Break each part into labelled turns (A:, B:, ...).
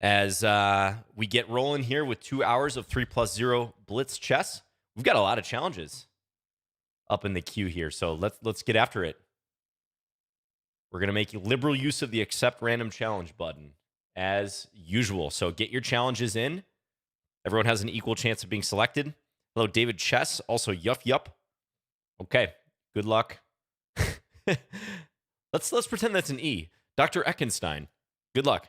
A: as we get rolling here with 2 hours of 3+0 blitz chess. We've got a lot of challenges up in the queue here, so let's get after it. We're going to make liberal use of the accept random challenge button as usual. So get your challenges in. Everyone has an equal chance of being selected. Hello, David Chess. Also, Yup. Okay, good luck. Let's pretend that's an E. Dr. Eckenstein. Good luck.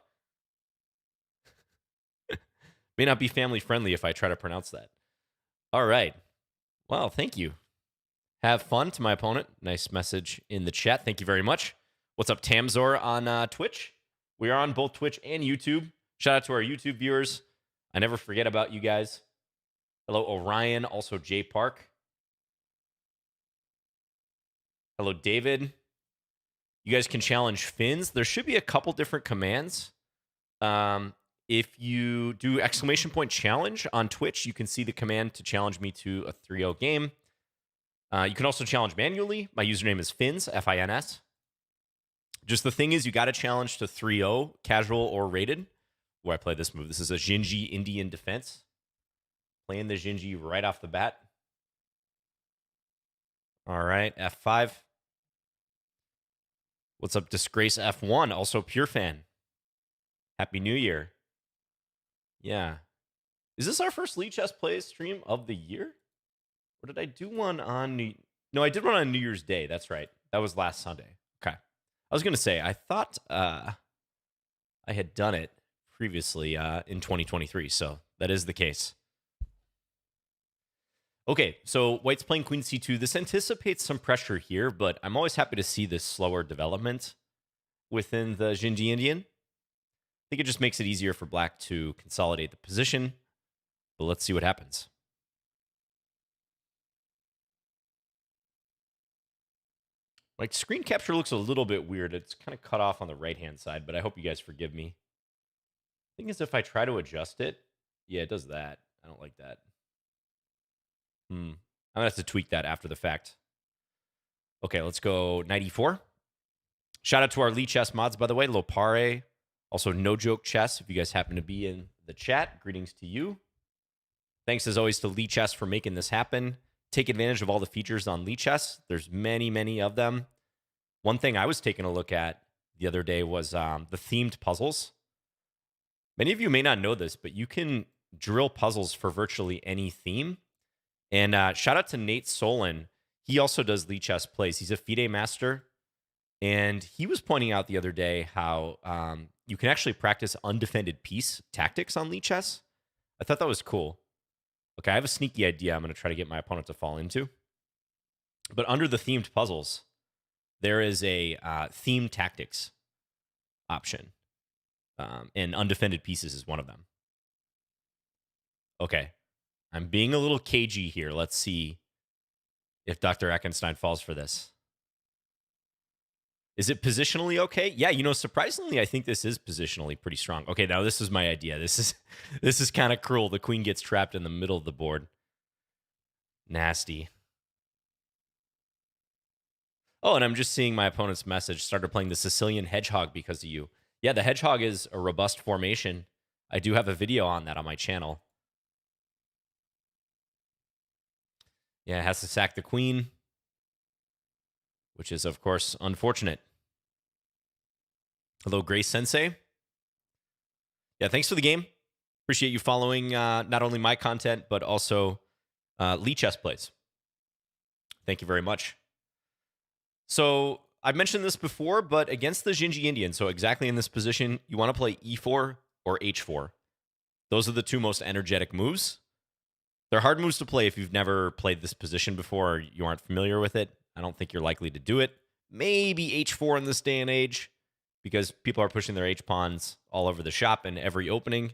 A: May not be family friendly if I try to pronounce that. All right. Well, thank you. Have fun to my opponent. Nice message in the chat. Thank you very much. What's up, Tamzor on Twitch? We are on both Twitch and YouTube. Shout out to our YouTube viewers. I never forget about you guys. Hello, Orion. Also, Jay Park. Hello, David. You guys can challenge Finns. There should be a couple different commands. If you do ! challenge on Twitch, you can see the command to challenge me to a 3-0 game. You can also challenge manually. My username is Finns, F-I-N-S. Just the thing is, you got to challenge to 3-0, casual or rated, where I play this move. This is a Jinji Indian defense. Playing the Jinji right off the bat. All right, F5. What's up, Disgrace F1? Also, Pure Fan. Happy New Year. Yeah. Is this our first Lichess Plays stream of the year? Or did I do one on... No, I did one on New Year's Day. That's right. That was last Sunday. Okay. I was going to say, I thought I had done it previously in 2023, so that is the case. Okay, so White's playing Queen C2. This anticipates some pressure here, but I'm always happy to see this slower development within the Jinji Indian. I think it just makes it easier for Black to consolidate the position, but let's see what happens. Like, screen capture looks a little bit weird. It's kind of cut off on the right-hand side, but I hope you guys forgive me. Thing is, if I try to adjust it, yeah, it does that. I don't like that. I'm going to have to tweak that after the fact. Okay, let's go knight e4. Shout out to our Lichess mods, by the way. Lopare, also No Joke Chess, if you guys happen to be in the chat. Greetings to you. Thanks, as always, to Lichess for making this happen. Take advantage of all the features on Lichess. There's many, many of them. One thing I was taking a look at the other day was the themed puzzles. Many of you may not know this, but you can drill puzzles for virtually any theme. And shout out to Nate Solon. He also does Lichess Plays. He's a FIDE master. And he was pointing out the other day how you can actually practice undefended piece tactics on Lichess. I thought that was cool. Okay, I have a sneaky idea I'm going to try to get my opponent to fall into. But under the themed puzzles, there is a theme tactics option. And undefended pieces is one of them. Okay, I'm being a little cagey here. Let's see if Dr. Eckenstein falls for this. Is it positionally okay? Yeah, you know, surprisingly, I think this is positionally pretty strong. Okay, now this is my idea. This is kind of cruel. The queen gets trapped in the middle of the board. Nasty. Oh, and I'm just seeing my opponent's message. Started playing the Sicilian hedgehog because of you. Yeah, the hedgehog is a robust formation. I do have a video on that on my channel. Yeah, it has to sack the queen, which is, of course, unfortunate. Hello, Grace Sensei. Yeah, thanks for the game. Appreciate you following not only my content, but also Lichess Plays. Thank you very much. So I've mentioned this before, but against the Jinji Indian, so exactly in this position, you want to play e4 or h4. Those are the two most energetic moves. They're hard moves to play if you've never played this position before or you aren't familiar with it. I don't think you're likely to do it. Maybe h4 in this day and age, because people are pushing their h-pawns all over the shop in every opening.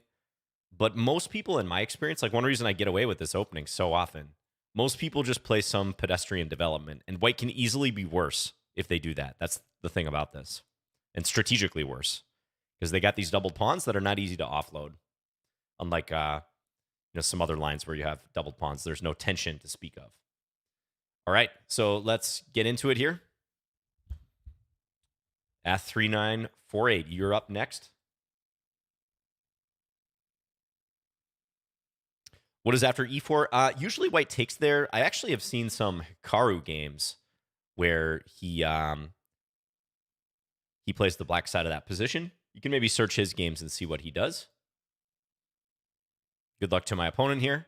A: But most people, in my experience, like one reason I get away with this opening so often, most people just play some pedestrian development, and white can easily be worse if they do that. That's the thing about this. And strategically worse, because they got these doubled pawns that are not easy to offload. Unlike some other lines where you have doubled pawns, there's no tension to speak of. All right, so let's get into it here. At 3948, you're up next. What is after e4? Usually white takes there. I actually have seen some Hikaru games where he plays the black side of that position. You can maybe search his games and see what he does. Good luck to my opponent here.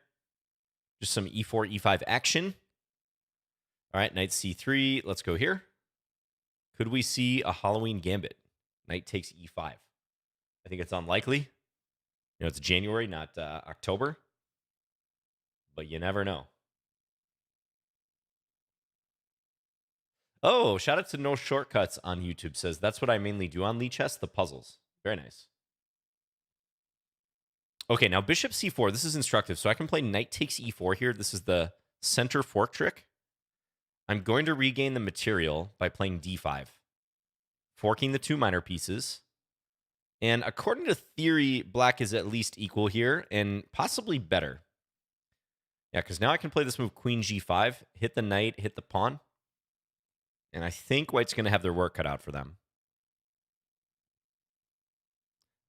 A: Just some e4, e5 action. All right, knight c3. Let's go here. Could we see a Halloween Gambit? Knight takes e5. I think it's unlikely. You know, it's January, not October. But you never know. Oh, shout out to No Shortcuts on YouTube. Says, that's what I mainly do on Lichess, the puzzles. Very nice. Okay, now bishop c4. This is instructive. So I can play knight takes e4 here. This is the center fork trick. I'm going to regain the material by playing d5. Forking the two minor pieces. And according to theory, black is at least equal here and possibly better. Yeah, because now I can play this move queen g5, hit the knight, hit the pawn. And I think white's going to have their work cut out for them.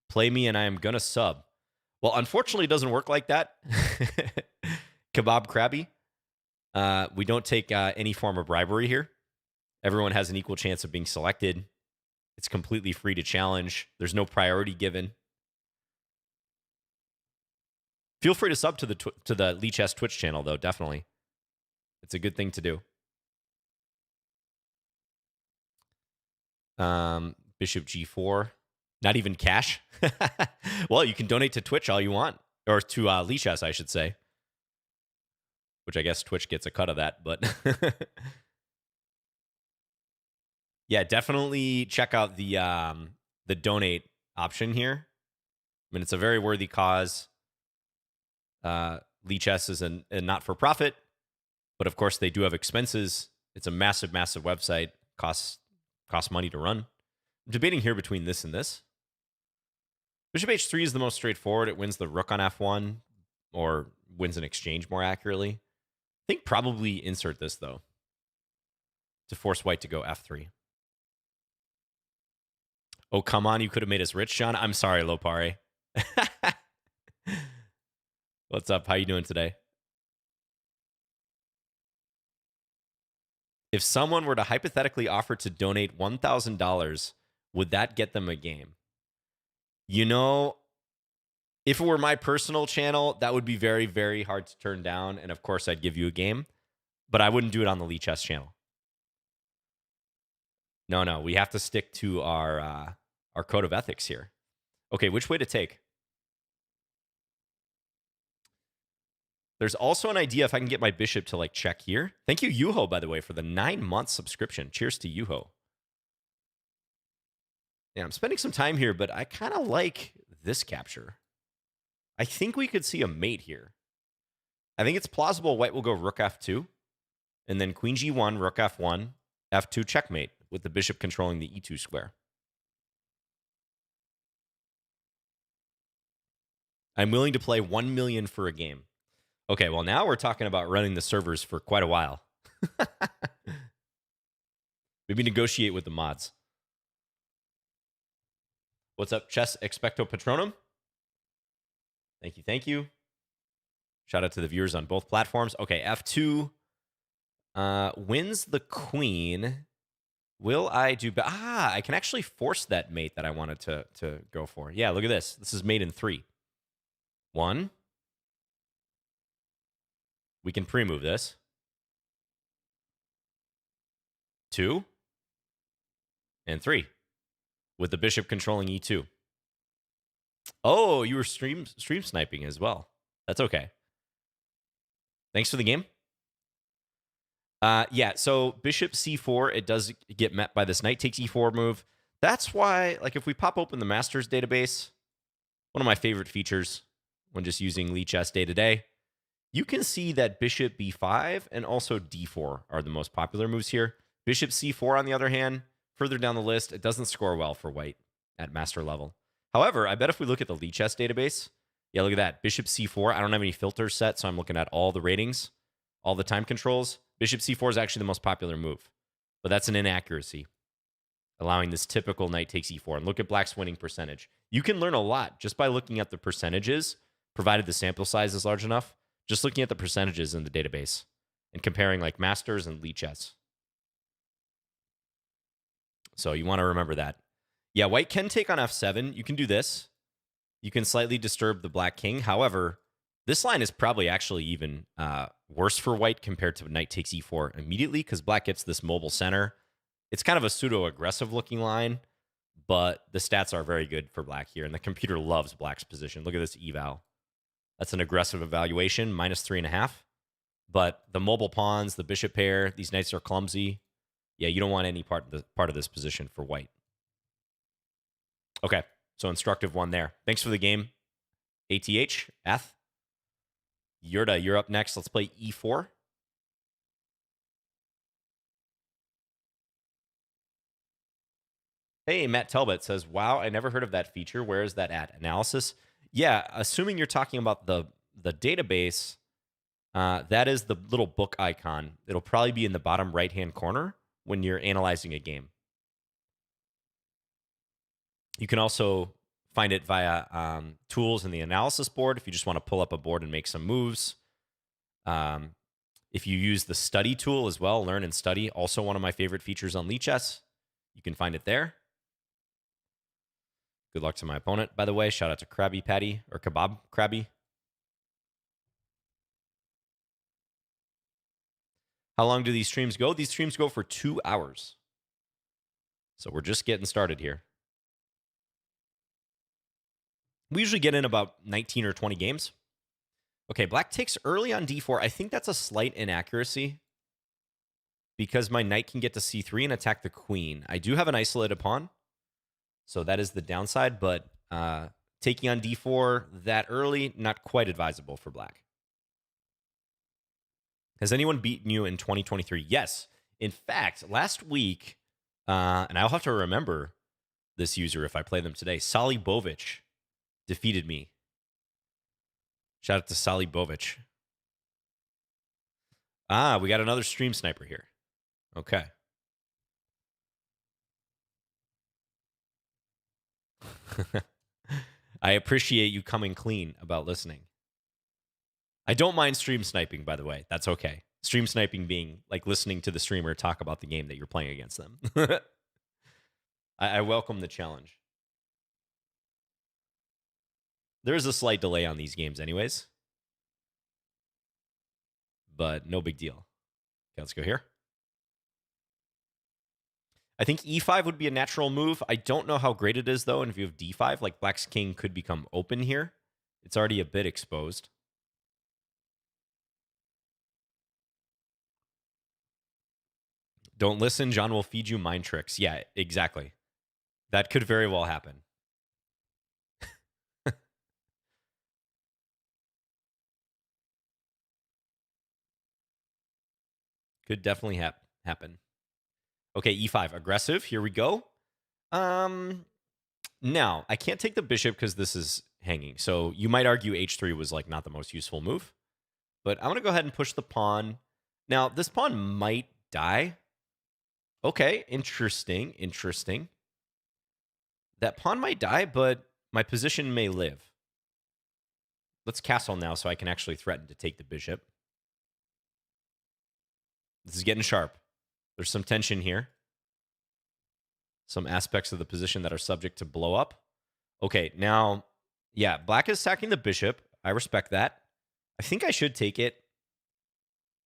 A: Play me and I am going to sub. Well, unfortunately, it doesn't work like that. Kebab Krabby. We don't take any form of bribery here. Everyone has an equal chance of being selected. It's completely free to challenge. There's no priority given. Feel free to sub to the Lichess Twitch channel, though, definitely. It's a good thing to do. Bishop g4. Not even cash. Well, you can donate to Twitch all you want. Or to Lichess, I should say. Which I guess Twitch gets a cut of that, but... yeah, definitely check out the donate option here. I mean, it's a very worthy cause. Lichess is a not-for-profit, but of course they do have expenses. It's a massive, massive website. Costs money to run. I'm debating here between this and this. Bishop h3 is the most straightforward. It wins the rook on f1, or wins an exchange more accurately. I think probably insert this, though, to force white to go f3. Oh, come on. You could have made us rich, John. I'm sorry, Lopare. What's up? How you doing today? If someone were to hypothetically offer to donate $1,000, would that get them a game? You know, if it were my personal channel, that would be very, very hard to turn down. And of course, I'd give you a game. But I wouldn't do it on the Lichess channel. No. We have to stick to our code of ethics here. Okay, which way to take? There's also an idea if I can get my bishop to like check here. Thank you, Yuho, by the way, for the 9-month subscription. Cheers to Yuho. Yeah, I'm spending some time here, but I kind of like this capture. I think we could see a mate here. I think it's plausible white will go rook f2, and then queen g1, rook f1, f2 checkmate, with the bishop controlling the e2 square. I'm willing to play 1 million for a game. Okay, well, now we're talking about running the servers for quite a while. Maybe negotiate with the mods. What's up, Chess Expecto Patronum? Thank you. Shout out to the viewers on both platforms. Okay, f2 wins the queen. Will I do... I can actually force that mate that I wanted to go for. Yeah, look at this. This is mate in 3. 1. We can pre-move this. 2. And 3. With the bishop controlling e2. Oh, you were stream sniping as well. That's okay. Thanks for the game. Yeah, so bishop c4, it does get met by this knight takes e4 move. That's why, like, if we pop open the Masters database, one of my favorite features when just using Lichess day-to-day, you can see that bishop b5 and also d4 are the most popular moves here. Bishop c4, on the other hand, further down the list, it doesn't score well for white at master level. However, I bet if we look at the Lichess database, yeah, look at that. Bishop c4, I don't have any filters set, so I'm looking at all the ratings, all the time controls. Bishop c4 is actually the most popular move, but that's an inaccuracy, allowing this typical knight takes e4. And look at black's winning percentage. You can learn a lot just by looking at the percentages, provided the sample size is large enough, Just looking at the percentages in the database and comparing like Masters and Lichess. So you want to remember that. Yeah, white can take on f7. You can do this. You can slightly disturb the black king. However, this line is probably actually even worse for white compared to knight takes e4 immediately because black gets this mobile center. It's kind of a pseudo-aggressive looking line, but the stats are very good for black here, and the computer loves black's position. Look at this eval. That's an aggressive evaluation, -3.5. But the mobile pawns, the bishop pair, these knights are clumsy. Yeah, you don't want any part of this position for white. Okay, so instructive one there. Thanks for the game, ATH, Eth. Yurda, you're up next. Let's play e4. Hey, Matt Talbot says, wow, I never heard of that feature. Where is that at? Analysis? Yeah, assuming you're talking about the database, that is the little book icon. It'll probably be in the bottom right-hand corner when you're analyzing a game. You can also find it via tools in the analysis board if you just want to pull up a board and make some moves. If you use the study tool as well, learn and study, also one of my favorite features on Lichess. You can find it there. Good luck to my opponent, by the way. Shout out to Krabby Patty, or Kebab Krabby. How long do these streams go? These streams go for 2 hours. So we're just getting started here. We usually get in about 19 or 20 games. Okay, black takes early on d4. I think that's a slight inaccuracy because my knight can get to c3 and attack the queen. I do have an isolated pawn, so that is the downside, but taking on d4 that early, not quite advisable for black. Has anyone beaten you in 2023? Yes. In fact, last week, and I'll have to remember this user if I play them today, Sali Bovic defeated me. Shout out to Sali Bovic. Ah, we got another stream sniper here. Okay. I appreciate you coming clean about listening. I don't mind stream sniping, by the way. That's okay. Stream sniping being like listening to the streamer talk about the game that you're playing against them. I welcome the challenge. There is a slight delay on these games anyways, but no big deal. Okay, let's go here. I think e5 would be a natural move. I don't know how great it is, though, in view of d5. Like, black's king could become open here. It's already a bit exposed. Don't listen. John will feed you mind tricks. Yeah, exactly. That could very well happen. Could definitely happen. Okay, e5. Aggressive. Here we go. Now, I can't take the bishop because this is hanging. So you might argue h3 was like not the most useful move. But I'm going to go ahead and push the pawn. Now, this pawn might die. Okay, interesting. That pawn might die, but my position may live. Let's castle now so I can actually threaten to take the bishop. This is getting sharp. There's some tension here. Some aspects of the position that are subject to blow up. Okay, now, yeah, black is sacking the bishop. I respect that. I think I should take it.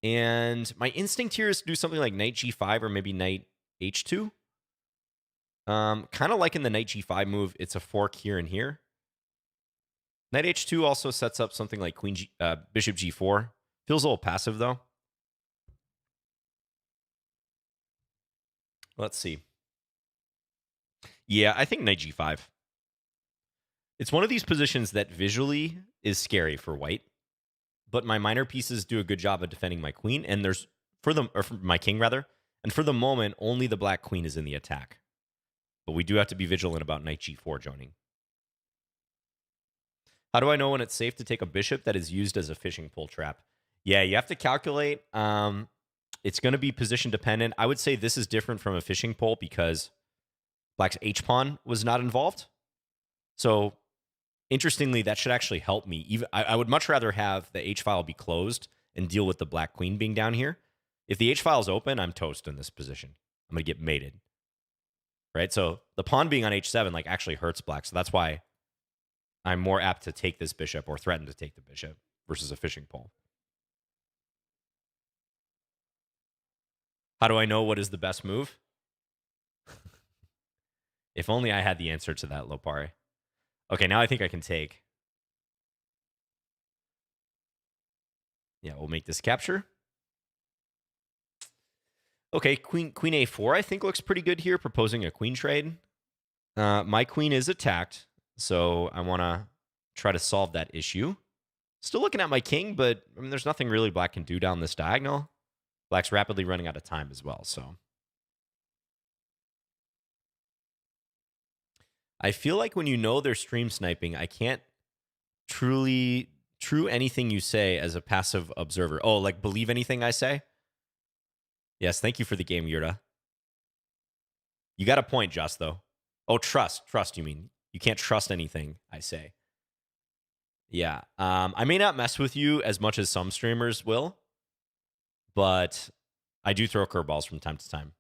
A: And my instinct here is to do something like knight g5 or maybe knight h2. Kind of like in the knight g5 move, it's a fork here and here. Knight h2 also sets up something like bishop g4. Feels a little passive, though. Let's see. Yeah, I think knight g5. It's one of these positions that visually is scary for white, but my minor pieces do a good job of defending my queen, and there's for my king rather, and for the moment, only the black queen is in the attack. But we do have to be vigilant about knight g4 joining. How do I know when it's safe to take a bishop that is used as a fishing pole trap? Yeah, you have to calculate. It's going to be position dependent. I would say this is different from a fishing pole because black's h-pawn was not involved. So Interestingly, that should actually help me. Even I would much rather have the H file be closed and deal with the black queen being down here. If the H file is open, I'm toast in this position. I'm going to get mated. Right? So the pawn being on H7 like actually hurts black. So that's why I'm more apt to take this bishop or threaten to take the bishop versus a fishing pole. How do I know what is the best move? If only I had the answer to that, Lopare. Okay, now I think I can take. Yeah, we'll make this capture. Okay, queen A4 I think looks pretty good here, proposing a queen trade. My queen is attacked, so I want to try to solve that issue. Still looking at my king, but I mean, there's nothing really black can do down this diagonal. Black's rapidly running out of time as well, so. I feel like when you know they're stream sniping, I can't true anything you say as a passive observer. Oh, like believe anything I say? Yes, thank you for the game, Yurda. You got a point, Just, though. Oh, trust, you mean. You can't trust anything I say. Yeah, I may not mess with you as much as some streamers will, but I do throw curveballs from time to time.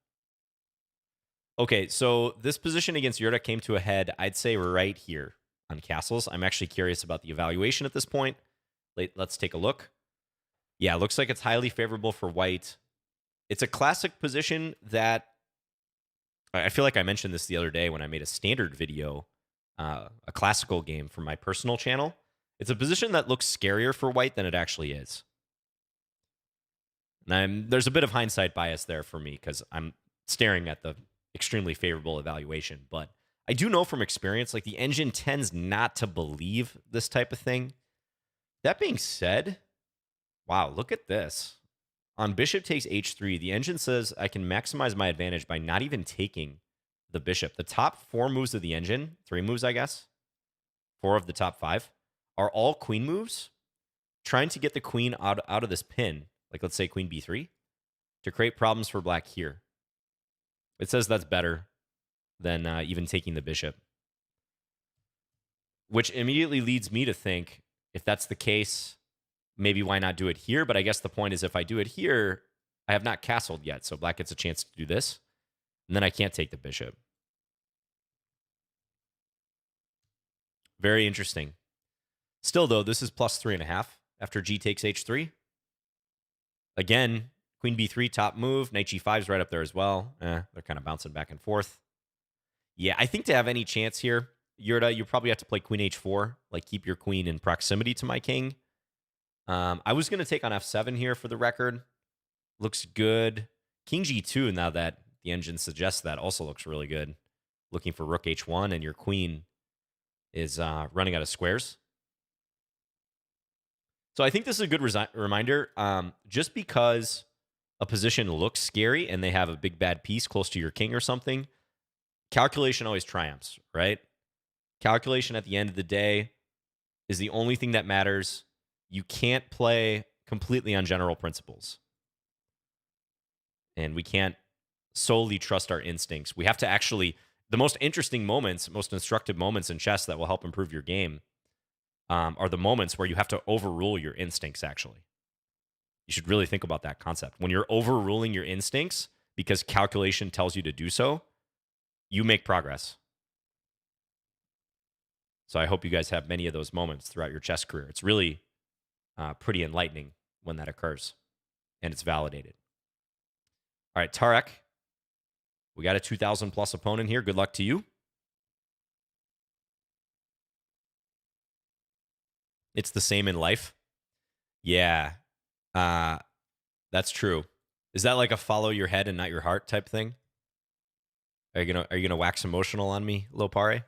A: Okay, so this position against Yurda came to a head, I'd say right here on castles. I'm actually curious about the evaluation at this point. Let's take a look. Yeah, looks like it's highly favorable for white. It's a classic position that I feel like I mentioned this the other day when I made a standard video, a classical game for my personal channel. It's a position that looks scarier for white than it actually is. And there's a bit of hindsight bias there for me because I'm staring at the extremely favorable evaluation. But I do know from experience, like the engine tends not to believe this type of thing. That being said, wow, look at this. On bishop takes h3, the engine says I can maximize my advantage by not even taking the bishop. The top 4 moves of the engine, 3 moves, I guess, 4 of the top 5, are all queen moves, trying to get the queen out of this pin, like let's say queen b3, to create problems for black here. It says that's better than even taking the bishop, which immediately leads me to think, if that's the case, maybe why not do it here? But I guess the point is if I do it here, I have not castled yet, so black gets a chance to do this, and then I can't take the bishop. Very interesting. Still, though, this is plus 3.5 after g takes h3. Again, queen b3, top move. Knight g5 is right up there as well. They're kind of bouncing back and forth. Yeah, I think to have any chance here, Yurda, you probably have to play queen h4, like keep your queen in proximity to my king. I was going to take on f7 here for the record. Looks good. King g2, now that the engine suggests that, also looks really good. Looking for rook h1, and your queen is running out of squares. So I think this is a good reminder. Just because a position looks scary and they have a big bad piece close to your king or something, calculation always triumphs, right? Calculation at the end of the day is the only thing that matters. You can't play completely on general principles. And we can't solely trust our instincts. We have to actually, the most interesting moments, most instructive moments in chess that will help improve your game are the moments where you have to overrule your instincts, actually. You should really think about that concept. When you're overruling your instincts because calculation tells you to do so, you make progress. So I hope you guys have many of those moments throughout your chess career. It's really pretty enlightening when that occurs, and it's validated. All right, Tarek, we got a 2,000 plus opponent here. Good luck to you. It's the same in life. Yeah, that's true. Is that like a follow your head and not your heart type thing? Are you gonna wax emotional on me, Lopare?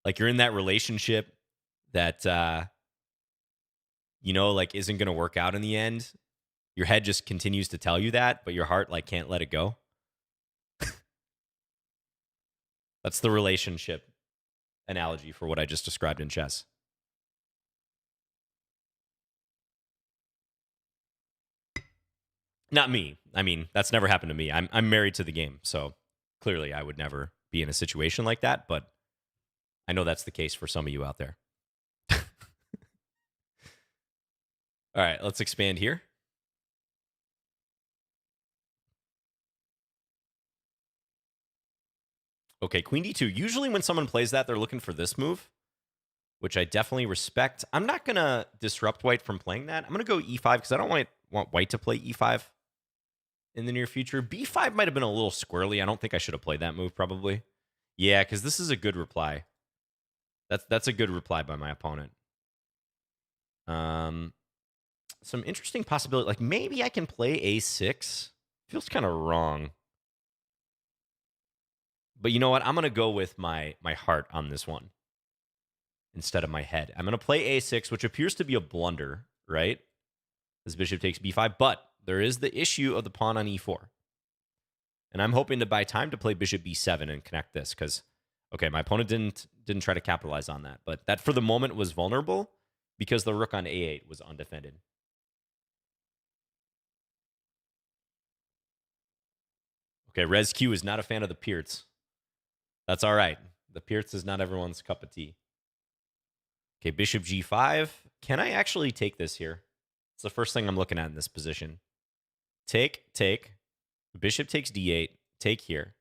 A: Like you're in that relationship that like isn't gonna work out in the end. Your head just continues to tell you that, but your heart like can't let it go. That's the relationship analogy for what I just described in chess. Not me. I mean, that's never happened to me. I'm married to the game, so clearly I would never be in a situation like that, but I know that's the case for some of you out there. All right, let's expand here. Okay, queen d2. Usually when someone plays that, they're looking for this move, which I definitely respect. I'm not going to disrupt white from playing that. I'm going to go e5 because I don't want white to play e5 in the near future. b5 might have been a little squirrely. I don't think I should have played that move, probably. Yeah, because this is a good reply. That's a good reply by my opponent. Some interesting possibility. Like, maybe I can play a6. Feels kind of wrong. But you know what? I'm going to go with my heart on this one instead of my head. I'm going to play a6, which appears to be a blunder, right? As bishop takes b5. But there is the issue of the pawn on e4. And I'm hoping to buy time to play bishop b7 and connect this because, okay, my opponent didn't try to capitalize on that. But that, for the moment, was vulnerable because the rook on a8 was undefended. Okay, Res Q is not a fan of the Peerts. That's all right. The Peerts is not everyone's cup of tea. Okay, bishop g5. Can I actually take this here? It's the first thing I'm looking at in this position. Take. Bishop takes d8. Take here.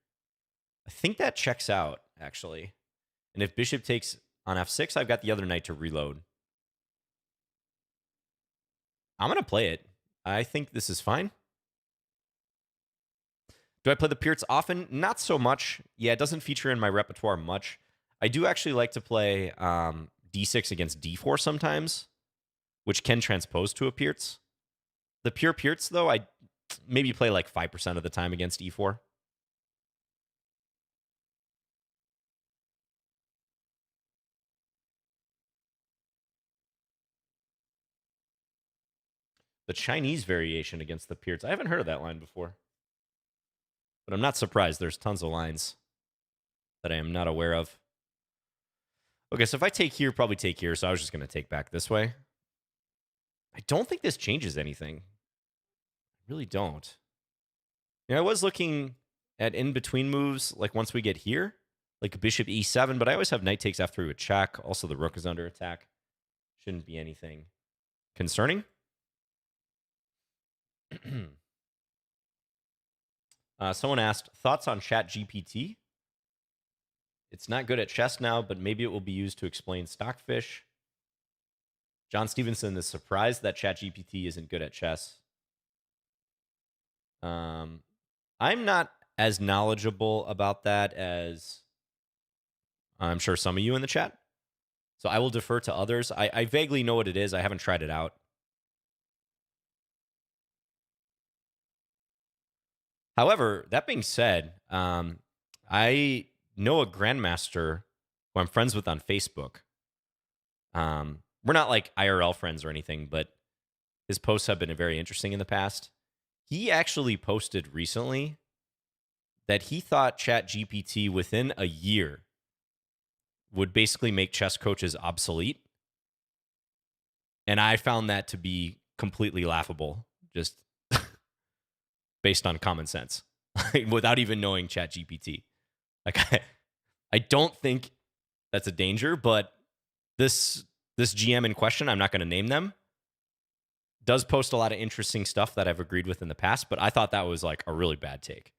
A: I think that checks out, actually. And if bishop takes on f6, I've got the other knight to reload. I'm going to play it. I think this is fine. Do I play the Peerts often? Not so much. Yeah, it doesn't feature in my repertoire much. I do actually like to play d6 against d4 sometimes, which can transpose to a Peerts. The pure Peerts, though, I maybe play like 5% of the time against e4. The Chinese variation against the Peerts. I haven't heard of that line before. But I'm not surprised. There's tons of lines that I am not aware of. Okay, so if I take here, probably take here. So I was just going to take back this way. I don't think this changes anything. I really don't. I was looking at in-between moves, like once we get here, like bishop e7, but I always have knight takes f3 with check. Also, the rook is under attack. Shouldn't be anything concerning. Someone asked, thoughts on ChatGPT? It's not good at chess now, but maybe it will be used to explain Stockfish. John Stevenson is surprised that ChatGPT isn't good at chess. I'm not as knowledgeable about that as I'm sure some of you in the chat. So I will defer to others. I vaguely know what it is. I haven't tried it out. However, that being said, I know a grandmaster who I'm friends with on Facebook. We're not like IRL friends or anything, but his posts have been very interesting in the past. He actually posted recently that he thought ChatGPT within a year would basically make chess coaches obsolete. And I found that to be completely laughable, just based on common sense, without even knowing ChatGPT. Like, I don't think that's a danger, but this GM in question, I'm not going to name them, does post a lot of interesting stuff that I've agreed with in the past, but I thought that was like a really bad take.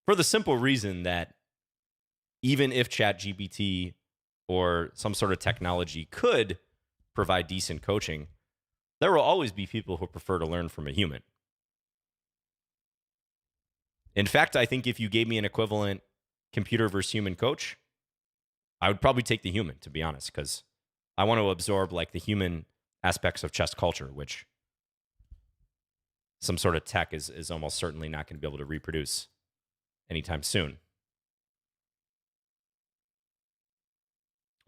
A: For the simple reason that even if ChatGPT or some sort of technology could provide decent coaching, there will always be people who prefer to learn from a human. In fact, I think if you gave me an equivalent computer versus human coach, I would probably take the human, to be honest, because I want to absorb like the human aspects of chess culture, which some sort of tech is almost certainly not going to be able to reproduce anytime soon.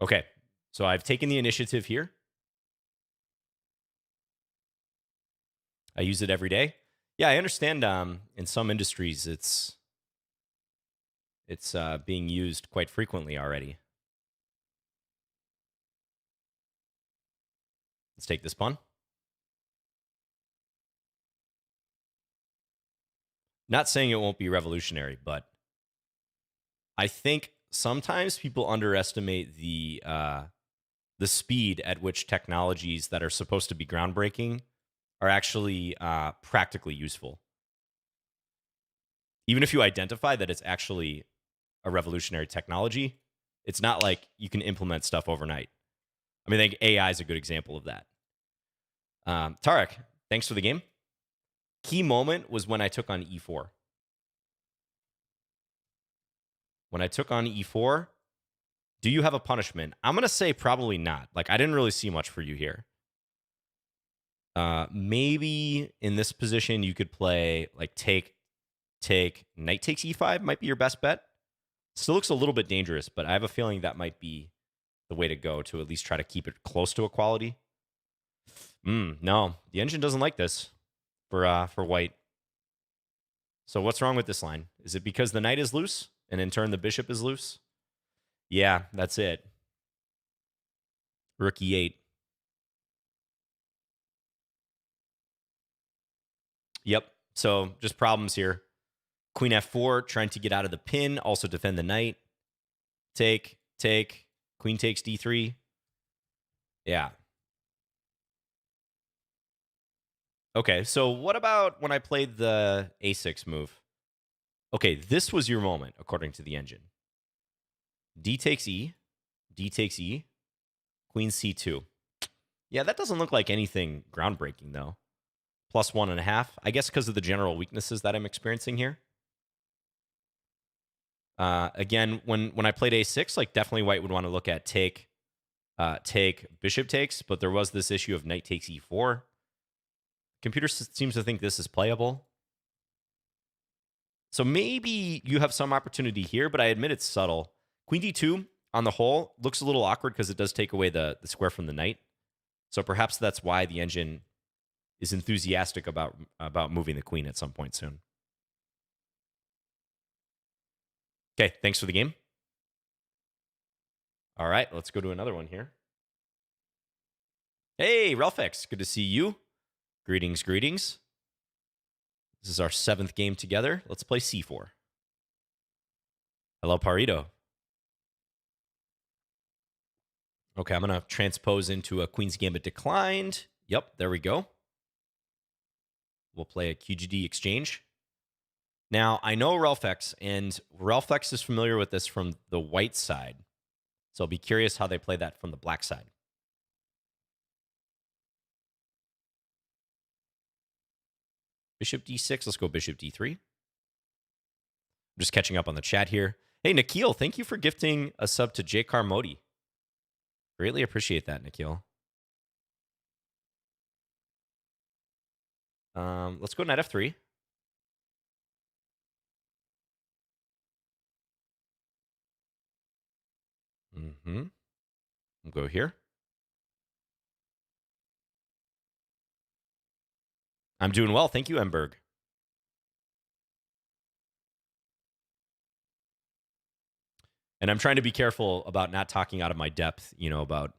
A: Okay, so I've taken the initiative here. I use it every day. Yeah, I understand in some industries it's being used quite frequently already. Let's take this pawn. Not saying it won't be revolutionary, but I think sometimes people underestimate the speed at which technologies that are supposed to be groundbreaking are actually practically useful. Even if you identify that it's actually a revolutionary technology, it's not like you can implement stuff overnight. I mean, I think AI is a good example of that. Tarek, thanks for the game. Key moment was when I took on E4. When I took on E4, do you have a punishment? I'm going to say probably not. Like, I didn't really see much for you here. Maybe in this position, you could play like take, knight takes E5 might be your best bet. Still looks a little bit dangerous, but I have a feeling that might be the way to go to at least try to keep it close to equality. No, the engine doesn't like this for white. So what's wrong with this line? Is it because the knight is loose and in turn the bishop is loose? Yeah, that's it. Rook E8. Yep. So just problems here. Queen F4, trying to get out of the pin, also defend the knight. Take. Queen takes D3. Yeah. Okay, so what about when I played the A6 move? Okay, this was your moment, according to the engine. D takes E. D takes E. Queen C2. Yeah, that doesn't look like anything groundbreaking, though. Plus 1.5. I guess because of the general weaknesses that I'm experiencing here. Again, when I played A6, like definitely white would want to look at take, bishop takes, but there was this issue of knight takes E4. Computer seems to think this is playable. So maybe you have some opportunity here, but I admit it's subtle. Queen D2, on the whole, looks a little awkward because it does take away the square from the knight. So perhaps that's why the engine is enthusiastic about moving the queen at some point soon. Okay, thanks for the game. All right, let's go to another one here. Hey, Ralphx, good to see you. Greetings. This is our 7th game together. Let's play C4. Hello, Parito. Okay, I'm going to transpose into a Queen's Gambit declined. Yep, there we go. We'll play a QGD exchange. Now, I know Ralphx, and Ralphx is familiar with this from the white side. So I'll be curious how they play that from the black side. Bishop D6. Let's go bishop D3. I'm just catching up on the chat here. Hey, Nikhil, thank you for gifting a sub to J. Modi. Greatly appreciate that, Nikhil. Let's go knight F3. We'll go here. I'm doing well. Thank you, Emberg. And I'm trying to be careful about not talking out of my depth, about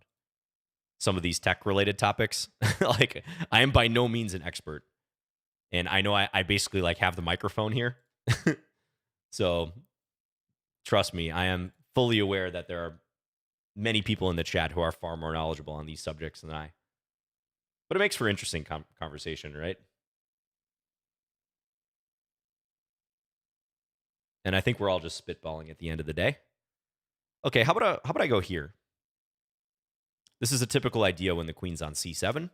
A: some of these tech-related topics. Like, I am by no means an expert. And I know I basically, like, have the microphone here. So, trust me, I am fully aware that there are many people in the chat who are far more knowledgeable on these subjects than I. But it makes for interesting conversation, right? And I think we're all just spitballing at the end of the day. Okay, how about I go here? This is a typical idea when the queen's on c7.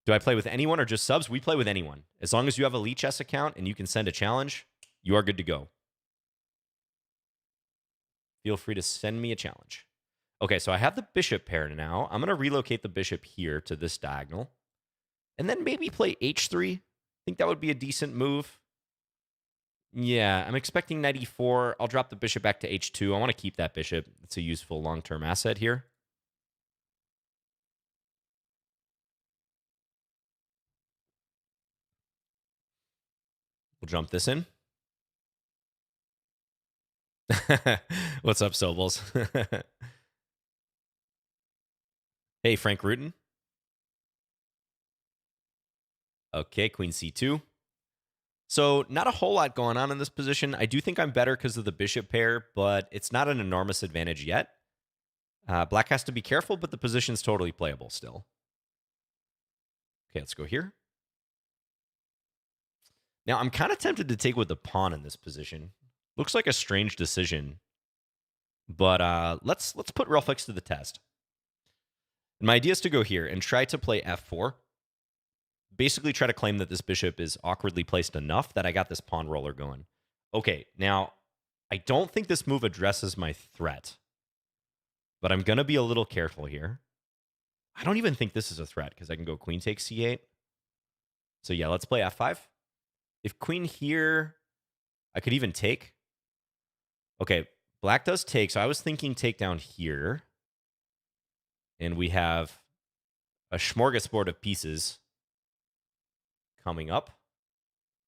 A: Do I play with anyone or just subs? We play with anyone. As long as you have a Lichess account and you can send a challenge, you are good to go. Feel free to send me a challenge. Okay, so I have the bishop pair now. I'm going to relocate the bishop here to this diagonal. And then maybe play h3. I think that would be a decent move. Yeah, I'm expecting knight e4. I'll drop the bishop back to h2. I want to keep that bishop. It's a useful long-term asset here. We'll jump this in. What's up, Sobels? Hey, Frank Rutten. Okay, queen c2. So not a whole lot going on in this position. I do think I'm better because of the bishop pair, but it's not an enormous advantage yet. Black has to be careful, but the position's totally playable still. Okay, let's go here. Now, I'm kind of tempted to take with the pawn in this position. Looks like a strange decision, but let's put real fix to the test. And my idea is to go here and try to play f4. Basically try to claim that this bishop is awkwardly placed enough that I got this pawn roller going. Okay, now, I don't think this move addresses my threat, but I'm going to be a little careful here. I don't even think this is a threat because I can go queen takes c8. So yeah, let's play f5. If queen here, I could even take. Okay, black does take, so I was thinking take down here. And we have a smorgasbord of pieces coming up.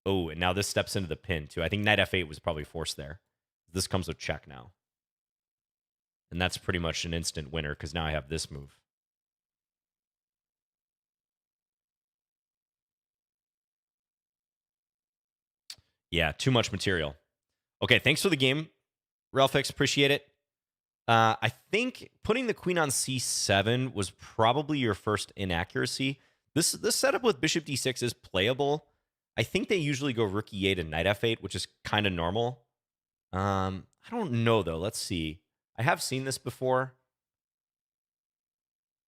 A: Oh, and now this steps into the pin, too. I think knight f8 was probably forced there. This comes with check now. And that's pretty much an instant winner, because now I have this move. Yeah, too much material. Okay, thanks for the game, Relfix. Appreciate it. I think putting the queen on c7 was probably your first inaccuracy. This setup with bishop d6 is playable. I think they usually go rook e8 and knight f8, which is kind of normal. I don't know, though. Let's see. I have seen this before.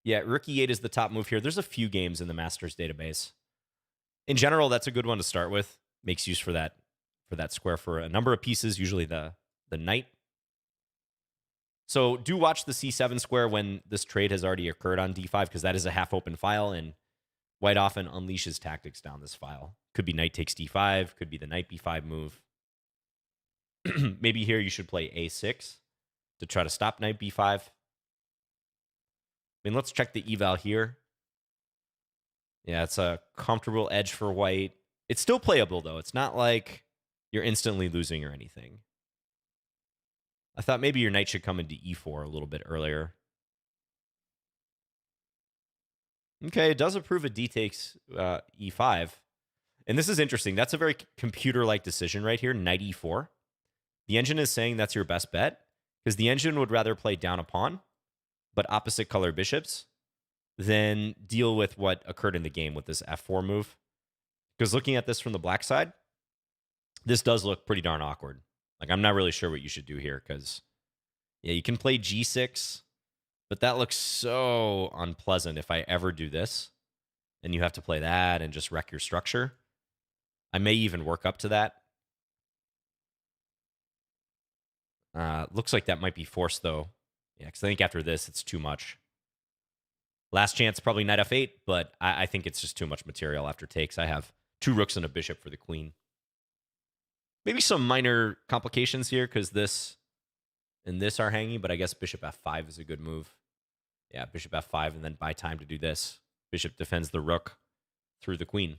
A: Yeah, rook e8 is the top move here. There's a few games in the Masters database. In general, that's a good one to start with. Makes use for that square for a number of pieces, usually the knight. So do watch the c7 square when this trade has already occurred on d5, because that is a half-open file, and white often unleashes tactics down this file. Could be knight takes d5, could be the knight b5 move. Maybe here you should play a6 to try to stop knight b5. I mean, let's check the eval here. Yeah, it's a comfortable edge for white. It's still playable, though. It's not like you're instantly losing or anything. I thought maybe your knight should come into e4 a little bit earlier. Okay, it does approve a d takes e5. And this is interesting. That's a very computer-like decision right here, knight e4. The engine is saying that's your best bet, because the engine would rather play down a pawn, but opposite color bishops, than deal with what occurred in the game with this f4 move. Because looking at this from the black side, this does look pretty darn awkward. Like, I'm not really sure what you should do here, because, yeah, you can play g6, but that looks so unpleasant if I ever do this. And you have to play that and just wreck your structure. I may even work up to that. Looks like that might be forced, though. Yeah, because I think after this, it's too much. Last chance, probably knight f8, but I think it's just too much material after takes. I have 2 rooks and a bishop for the queen. Maybe some minor complications here, because this and this are hanging, but I guess bishop f5 is a good move. Yeah, bishop f5, and then buy time to do this. Bishop defends the rook through the queen.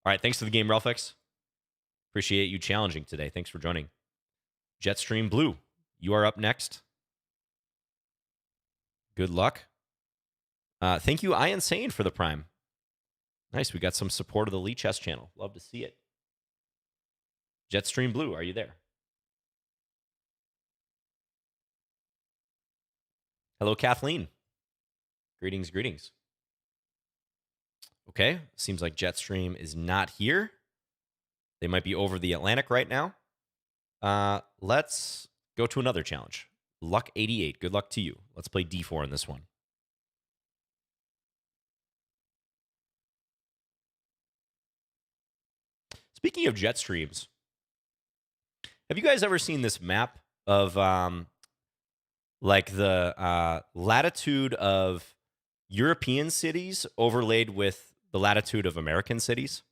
A: All right, thanks for the game, Relfix. Appreciate you challenging today. Thanks for joining. Jetstream Blue, you are up next. Good luck. Thank you, I Insane, for the prime. Nice, we got some support of the Lichess channel. Love to see it. Jetstream Blue, are you there? Hello, Kathleen. Greetings, greetings. Okay, seems like Jetstream is not here. They might be over the Atlantic right now. Let's go to another challenge. Luck 88, good luck to you. Let's play d4 in this one. Speaking of jet streams, have you guys ever seen this map of like the latitude of European cities overlaid with the latitude of American cities?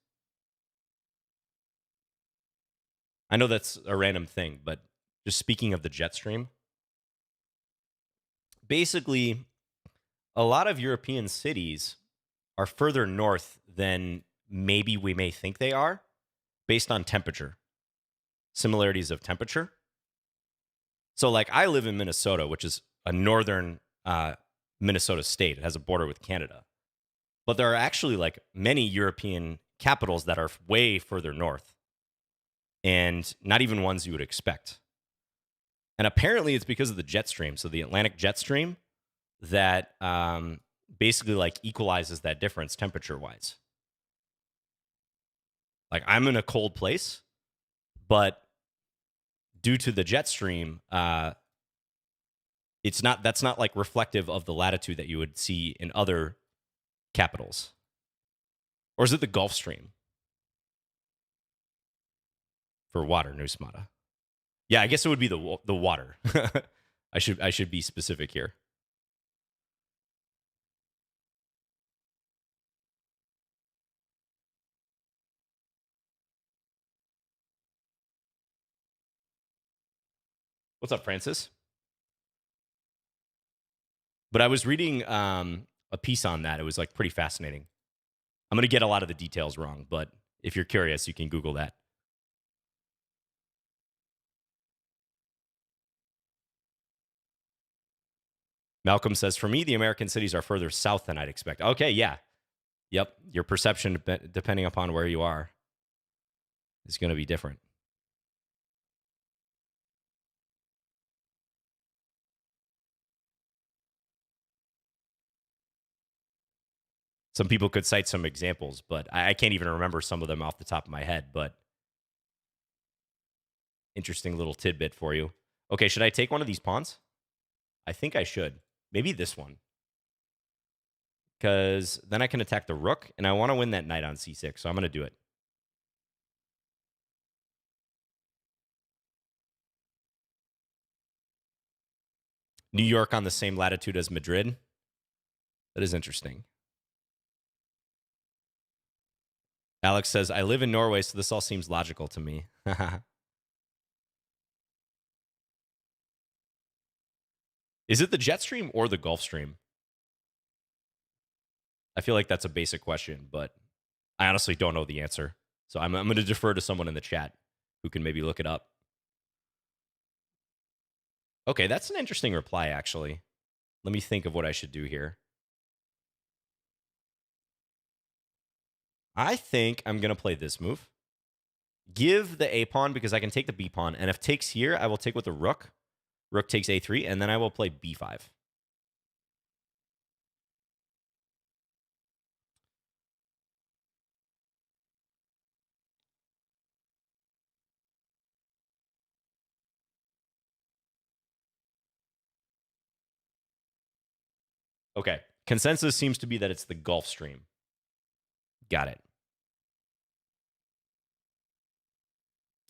A: I know that's a random thing, but just speaking of the jet stream, basically, a lot of European cities are further north than maybe we may think they are, based on temperature, similarities of temperature. So, like, I live in Minnesota, which is a northern Minnesota state. It has a border with Canada. But there are actually like many European capitals that are way further north and not even ones you would expect. And apparently it's because of the jet stream. So the Atlantic jet stream that basically like equalizes that difference temperature wise. Like I'm in a cold place, but due to the jet stream, that's not like reflective of the latitude that you would see in other capitals. Or is it the Gulf Stream for water, Nusmata? Yeah, I guess it would be the water. I should be specific here. What's up, Francis? But I was reading a piece on that. It was like pretty fascinating. I'm going to get a lot of the details wrong, but if you're curious, you can Google that. Malcolm says, for me, the American cities are further south than I'd expect. Okay, yeah. Yep. Your perception, depending upon where you are, is going to be different. Some people could cite some examples, but I can't even remember some of them off the top of my head. But interesting little tidbit for you. Okay, should I take one of these pawns? I think I should. Maybe this one. Because then I can attack the rook, and I want to win that knight on c6, so I'm going to do it. New York on the same latitude as Madrid. That is interesting. Alex says, I live in Norway, so this all seems logical to me. Is it the jet stream or the Gulf Stream? I feel like that's a basic question, but I honestly don't know the answer. So I'm going to defer to someone in the chat who can maybe look it up. Okay, that's an interesting reply, actually. Let me think of what I should do here. I think I'm going to play this move. Give the A pawn because I can take the B pawn. And if takes here, I will take with the rook. Rook takes A3, and then I will play B5. Okay. Consensus seems to be that it's the Gulf Stream. Got it.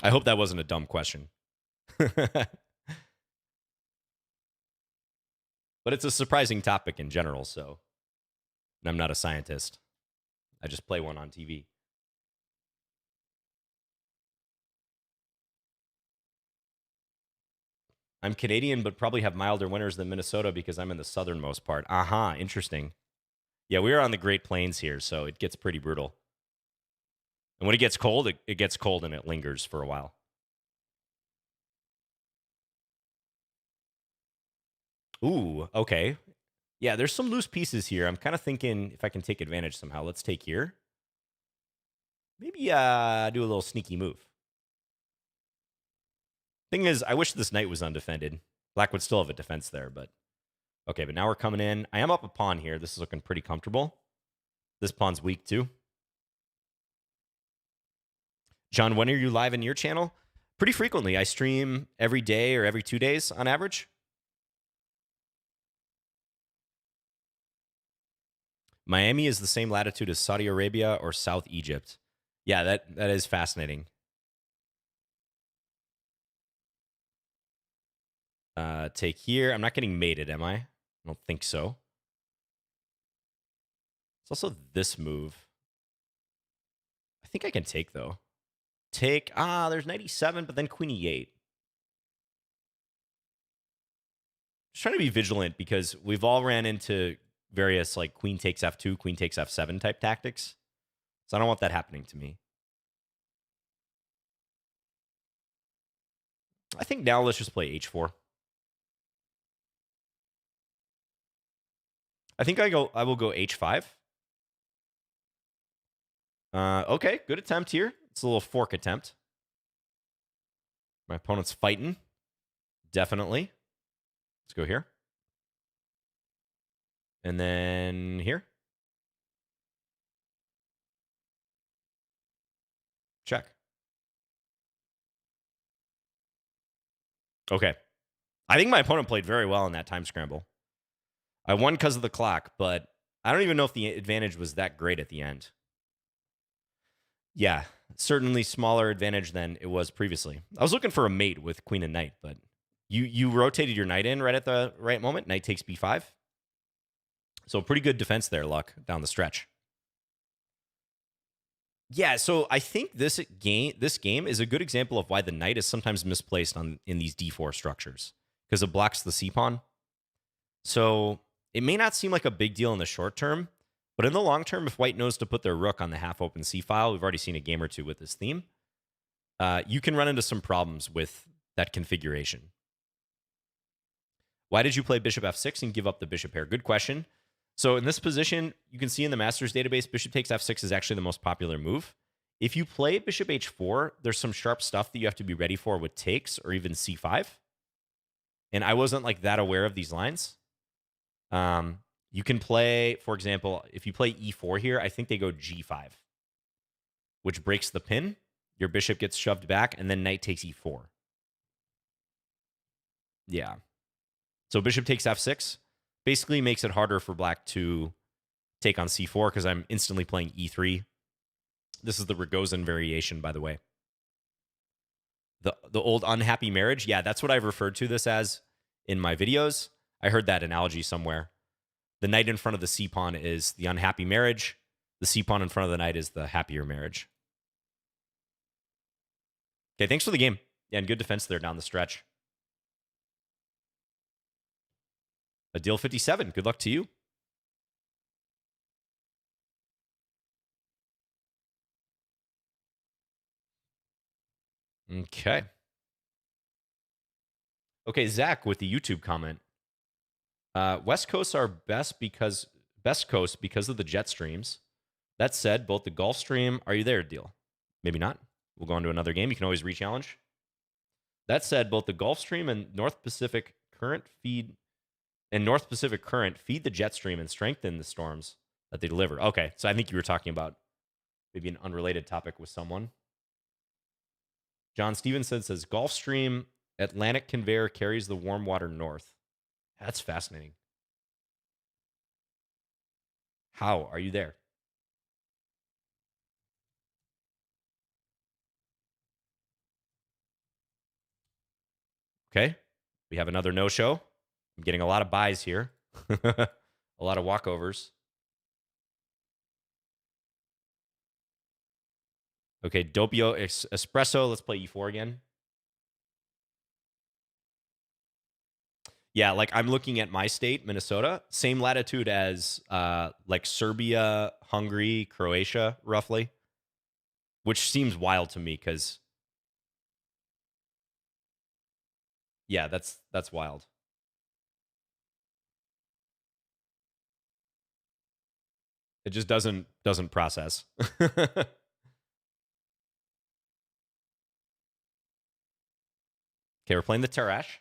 A: I hope that wasn't a dumb question. But it's a surprising topic in general, so. And I'm not a scientist. I just play one on TV. I'm Canadian, but probably have milder winters than Minnesota because I'm in the southernmost part. Aha, interesting. Yeah, we are on the Great Plains here, so it gets pretty brutal. And when it gets cold, it gets cold and it lingers for a while. Ooh, okay. Yeah, there's some loose pieces here. I'm kind of thinking if I can take advantage somehow. Let's take here. Maybe do a little sneaky move. Thing is, I wish this knight was undefended. Black would still have a defense there, but... Okay, but now we're coming in. I am up a pawn here. This is looking pretty comfortable. This pawn's weak, too. John, when are you live in your channel? Pretty frequently. I stream every day or every 2 days on average. Miami is the same latitude as Saudi Arabia or South Egypt. Yeah, that is fascinating. Take here. I'm not getting mated, am I? I don't think so. It's also this move. I think I can take, though. Take. There's knight e7, but then queen e8. Just trying to be vigilant because we've all ran into various, like, queen takes f2, queen takes f7 type tactics. So I don't want that happening to me. I think now let's just play h4. I think I will go h5. Okay, good attempt here. It's a little fork attempt. My opponent's fighting. Definitely. Let's go here. And then here. Check. Okay. I think my opponent played very well in that time scramble. I won because of the clock, but I don't even know if the advantage was that great at the end. Yeah, certainly smaller advantage than it was previously. I was looking for a mate with queen and knight, but you rotated your knight in right at the right moment. Knight takes b5. So pretty good defense there, Luck, down the stretch. Yeah, so I think this game is a good example of why the knight is sometimes misplaced in these d4 structures because it blocks the c-pawn. So it may not seem like a big deal in the short term, but in the long term, if white knows to put their rook on the half-open c-file, we've already seen a game or two with this theme, you can run into some problems with that configuration. Why did you play bishop f6 and give up the bishop pair? Good question. So in this position, you can see in the Masters database, bishop takes f6 is actually the most popular move. If you play bishop h4, there's some sharp stuff that you have to be ready for with takes or even c5. And I wasn't like that aware of these lines. You can play, for example, if you play e4 here, I think they go g5, which breaks the pin. Your bishop gets shoved back, and then knight takes e4. Yeah. So bishop takes f6 basically makes it harder for black to take on c4 because I'm instantly playing e3. This is the Rogozin variation, by the way. The old unhappy marriage. Yeah, that's what I've referred to this as in my videos. I heard that analogy somewhere. The knight in front of the c-pawn is the unhappy marriage. The c-pawn in front of the knight is the happier marriage. Okay, thanks for the game. Yeah, and good defense there down the stretch. Adil 57, good luck to you. Okay. Okay, Zach with the YouTube comment. West Coasts are best coast because of the jet streams. That said, both the Gulf Stream, are you there, Deal? Maybe not. We'll go on to another game. You can always re-challenge. That said, both the Gulf Stream and North Pacific Current feed the jet stream and strengthen the storms that they deliver. Okay, so I think you were talking about maybe an unrelated topic with someone. John Stevenson says Gulf Stream Atlantic conveyor carries the warm water north. That's fascinating. How are you there? Okay, we have another no-show. I'm getting a lot of buys here. A lot of walkovers. Okay, Doppio Espresso. Let's play e4 again. Yeah, like I'm looking at my state, Minnesota, same latitude as like Serbia, Hungary, Croatia, roughly, which seems wild to me because, yeah, that's wild. It just doesn't process. Okay, we're playing the Tarash.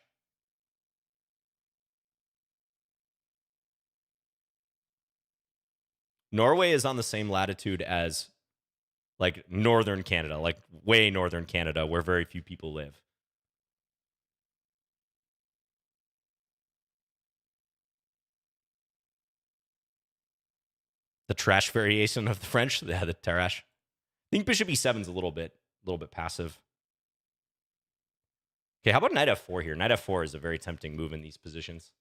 A: Norway is on the same latitude as like northern Canada, like way northern Canada, where very few people live. The trash variation of the French, yeah, the Tarash. I think bishop e7 is a little bit passive. Okay, how about knight f4 here? Knight f4 is a very tempting move in these positions.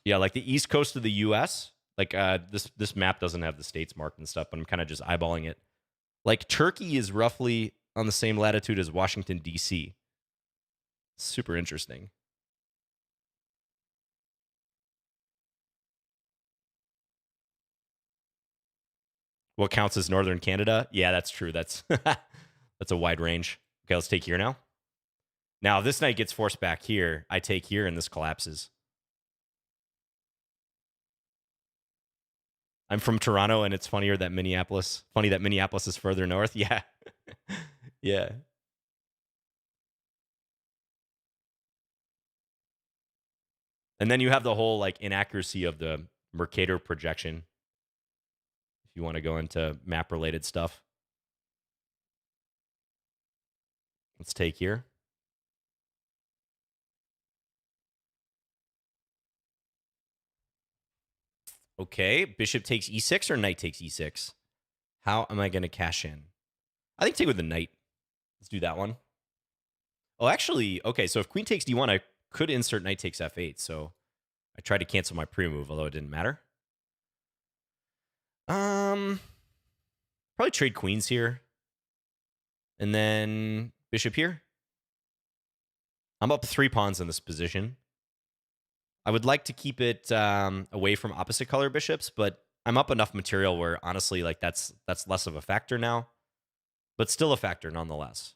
A: Yeah, like the east coast of the U.S., like this map doesn't have the states marked and stuff, but I'm kind of just eyeballing it. Like Turkey is roughly on the same latitude as Washington, D.C. Super interesting. What counts as northern Canada? Yeah, that's true. That's that's a wide range. Okay, let's take here now. Now, if this knight gets forced back here, I take here and this collapses. I'm from Toronto, and it's funny that Minneapolis is further north. Yeah. Yeah. And then you have the whole like inaccuracy of the Mercator projection if you want to go into map related stuff. Let's take here. Okay, bishop takes e6 or knight takes e6. How am I going to cash in? I think take with the knight. Let's do that one. Oh, actually, okay, so if queen takes d1, I could insert knight takes f8, so I tried to cancel my pre-move, although it didn't matter. Probably trade queens here. And then bishop here. I'm up 3 pawns in this position. I would like to keep it away from opposite color bishops, but I'm up enough material where honestly, like that's less of a factor now, but still a factor nonetheless.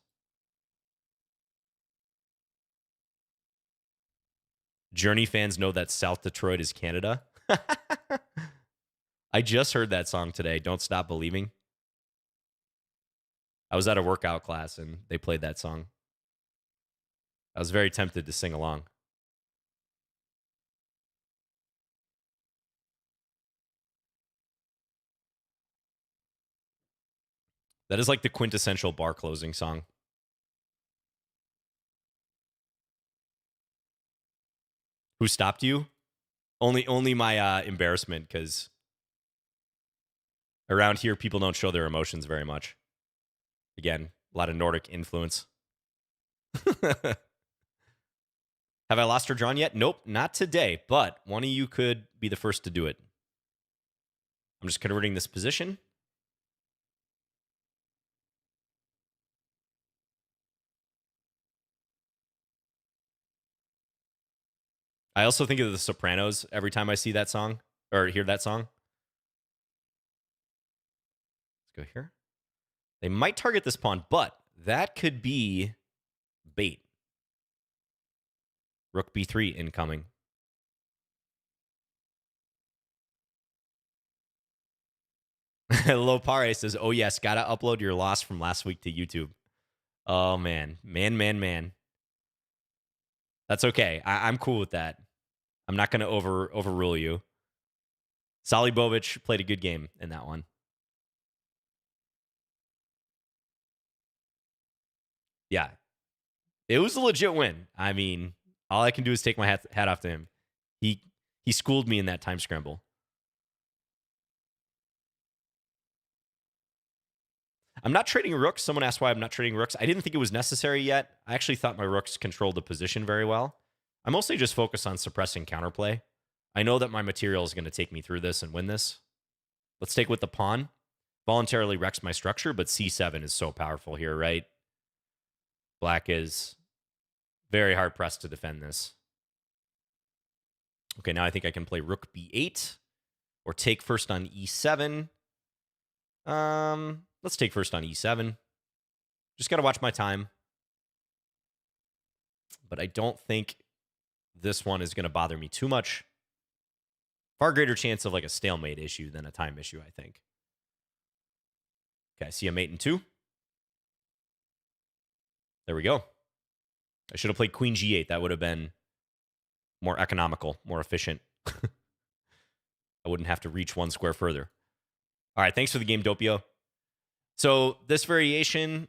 A: Journey fans know that South Detroit is Canada. I just heard that song today. Don't Stop Believing. I was at a workout class and they played that song. I was very tempted to sing along. That is like the quintessential bar closing song. Who stopped you? Only my embarrassment, because around here people don't show their emotions very much. Again, a lot of Nordic influence. Have I lost or drawn yet? Nope, not today, but one of you could be the first to do it. I'm just converting this position. I also think of The Sopranos every time I see that song or hear that song. Let's go here. They might target this pawn, but that could be bait. Rook b3 incoming. Lopare says, oh yes, gotta upload your loss from last week to YouTube. Oh man. Man. That's okay. I'm cool with that. I'm not going to overrule you. Salibovic played a good game in that one. Yeah. It was a legit win. I mean, all I can do is take my hat off to him. He schooled me in that time scramble. I'm not trading rooks. Someone asked why I'm not trading rooks. I didn't think it was necessary yet. I actually thought my rooks controlled the position very well. I'm mostly just focused on suppressing counterplay. I know that my material is going to take me through this and win this. Let's take with the pawn. Voluntarily wrecks my structure, but c7 is so powerful here, right? Black is very hard-pressed to defend this. Okay, now I think I can play rook b8 or take first on e7. Let's take first on e7. Just got to watch my time. But I don't think this one is going to bother me too much. Far greater chance of like a stalemate issue than a time issue, I think. Okay, I see a mate in 2. There we go. I should have played queen g8. That would have been more economical, more efficient. I wouldn't have to reach one square further. All right, thanks for the game, Doppio. So this variation,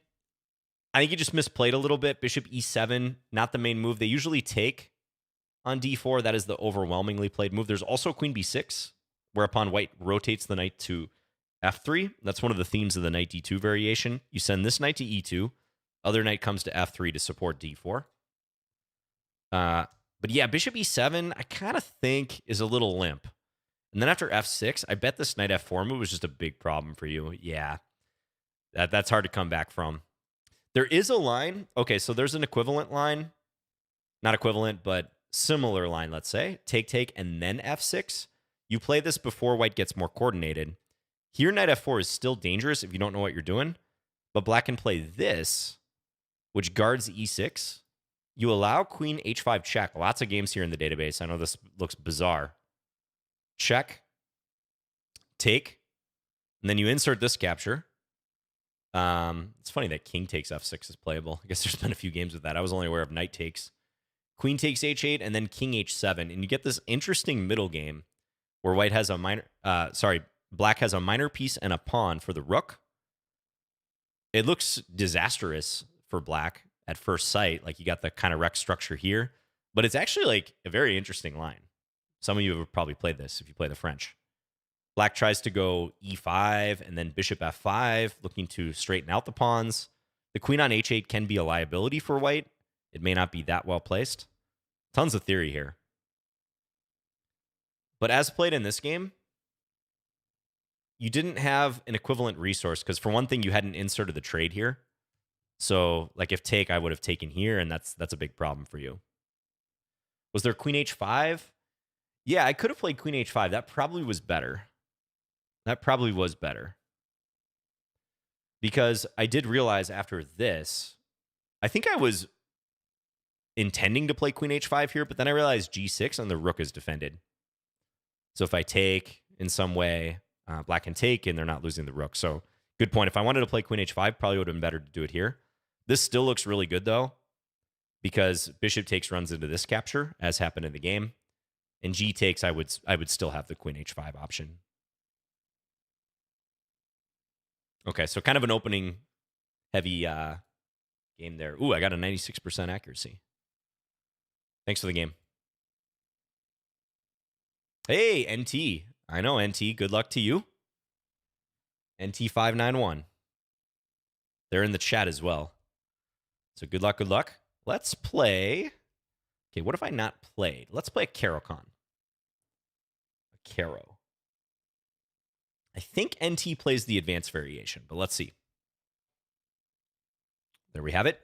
A: I think you just misplayed a little bit. Bishop e7, not the main move. They usually take on d4. That is the overwhelmingly played move. There's also queen b6, whereupon white rotates the knight to f3. That's one of the themes of the knight d2 variation. You send this knight to e2. Other knight comes to f3 to support d4. But yeah, bishop e7, I kind of think is a little limp. And then after f6, I bet this knight f4 move was just a big problem for you. Yeah, that's hard to come back from. There is a line. Okay, so there's an equivalent line. Not equivalent, but similar line, let's say. Take, and then f6. You play this before white gets more coordinated. Here, knight f4 is still dangerous if you don't know what you're doing. But black can play this, which guards e6. You allow queen h5 check. Lots of games here in the database. I know this looks bizarre. Check. take, and then you insert this capture. It's funny that king takes f6 is playable. I guess there's been a few games with that. I was only aware of knight takes. Queen takes h8, and then king h7, and you get this interesting middle game where white has a minor, black has a minor piece and a pawn for the rook. It looks disastrous for black at first sight. Like you got the kind of wreck structure here, but it's actually like a very interesting line. Some of you have probably played this if you play the French. Black tries to go e5 and then bishop f5, looking to straighten out the pawns. The queen on h8 can be a liability for white. It may not be that well placed. Tons of theory here. But as played in this game, you didn't have an equivalent resource because for one thing, you hadn't inserted the trade here. So like if take, I would have taken here, and that's a big problem for you. Was there queen h5? Yeah, I could have played queen h5. That probably was better. That probably was better. Because I did realize after this, I think I was intending to play queen h5 here, but then I realized g6 and the rook is defended. So if I take in some way, black can take and they're not losing the rook. So good point. If I wanted to play queen h5, probably would have been better to do it here. This still looks really good though, because bishop takes runs into this capture, as happened in the game. And g takes, I would still have the queen h5 option. Okay, so kind of an opening heavy game there. Ooh, I got a 96% accuracy. Thanks for the game. Hey, NT. I know, NT. Good luck to you. NT591. They're in the chat as well. So good luck, good luck. Let's play. Okay, what have I not played? Let's play a Caro-Kann. A Caro. I think NT plays the advanced variation, but let's see. There we have it.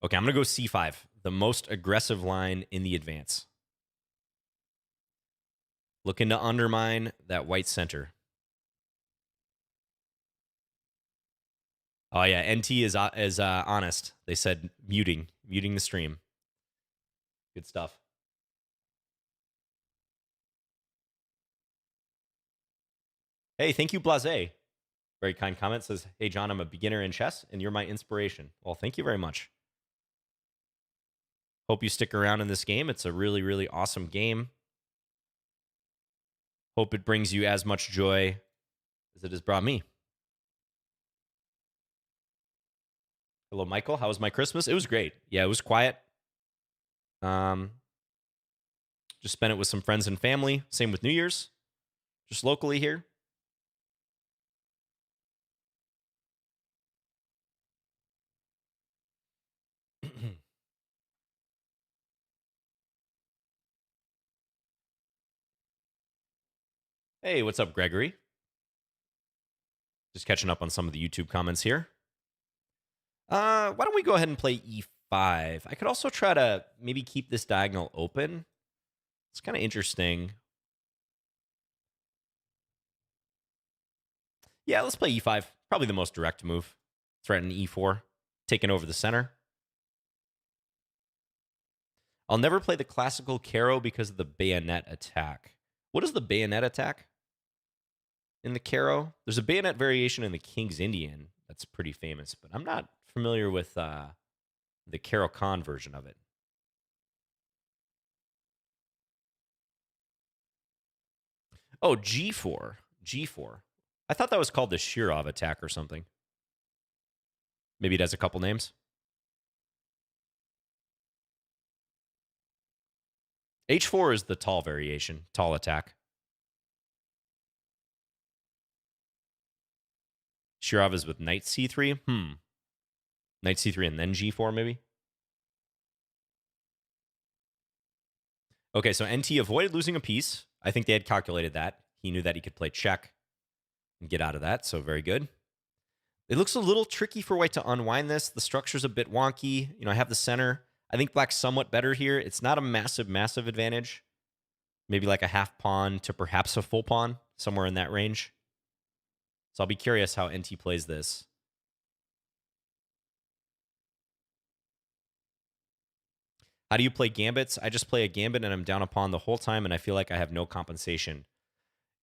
A: Okay, I'm going to go c5, the most aggressive line in the advance. Looking to undermine that white center. Oh, yeah, NT is honest. They said muting the stream. Good stuff. Hey, thank you, Blase. Very kind comment. Says, hey, John, I'm a beginner in chess, and you're my inspiration. Well, thank you very much. Hope you stick around in this game. It's a really, really awesome game. Hope it brings you as much joy as it has brought me. Hello, Michael. How was my Christmas? It was great. Yeah, it was quiet. Just spent it with some friends and family. Same with New Year's. Just locally here. Hey, what's up, Gregory? Just catching up on some of the YouTube comments here. Why don't we go ahead and play e5? I could also try to maybe keep this diagonal open. It's kind of interesting. Yeah, let's play e5. Probably the most direct move. Threaten e4, taking over the center. I'll never play the classical Caro because of the bayonet attack. What is the bayonet attack in the Caro? There's a bayonet variation in the King's Indian that's pretty famous, but I'm not familiar with the Caro-Kann version of it. Oh, g4. G4. I thought that was called the Shirov attack or something. Maybe it has a couple names. H4 is the tall variation, tall attack. Shirov is with knight c3. Knight c3 and then g4 maybe. Okay, so NT avoided losing a piece. I think they had calculated that. He knew that he could play check and get out of that, so very good. It looks a little tricky for white to unwind this. The structure's a bit wonky. You know, I have the center. I think black's somewhat better here. It's not a massive, massive advantage. Maybe like a half pawn to perhaps a full pawn, somewhere in that range. So I'll be curious how NT plays this. How do you play gambits? I just play a gambit and I'm down a pawn the whole time and I feel like I have no compensation.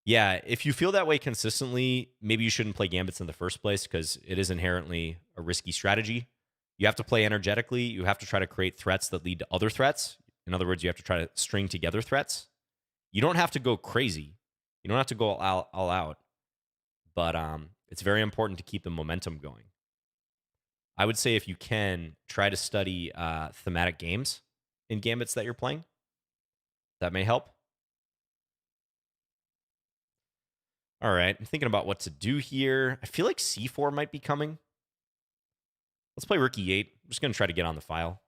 A: Yeah, if you feel that way consistently, maybe you shouldn't play gambits in the first place because it is inherently a risky strategy. You have to play energetically. You have to try to create threats that lead to other threats. In other words, you have to try to string together threats. You don't have to go crazy. You don't have to go all out. But it's very important to keep the momentum going. I would say if you can, try to study thematic games in gambits that you're playing. That may help. All right, I'm thinking about what to do here. I feel like c4 might be coming. Let's play rook e8. I'm just going to try to get on the file.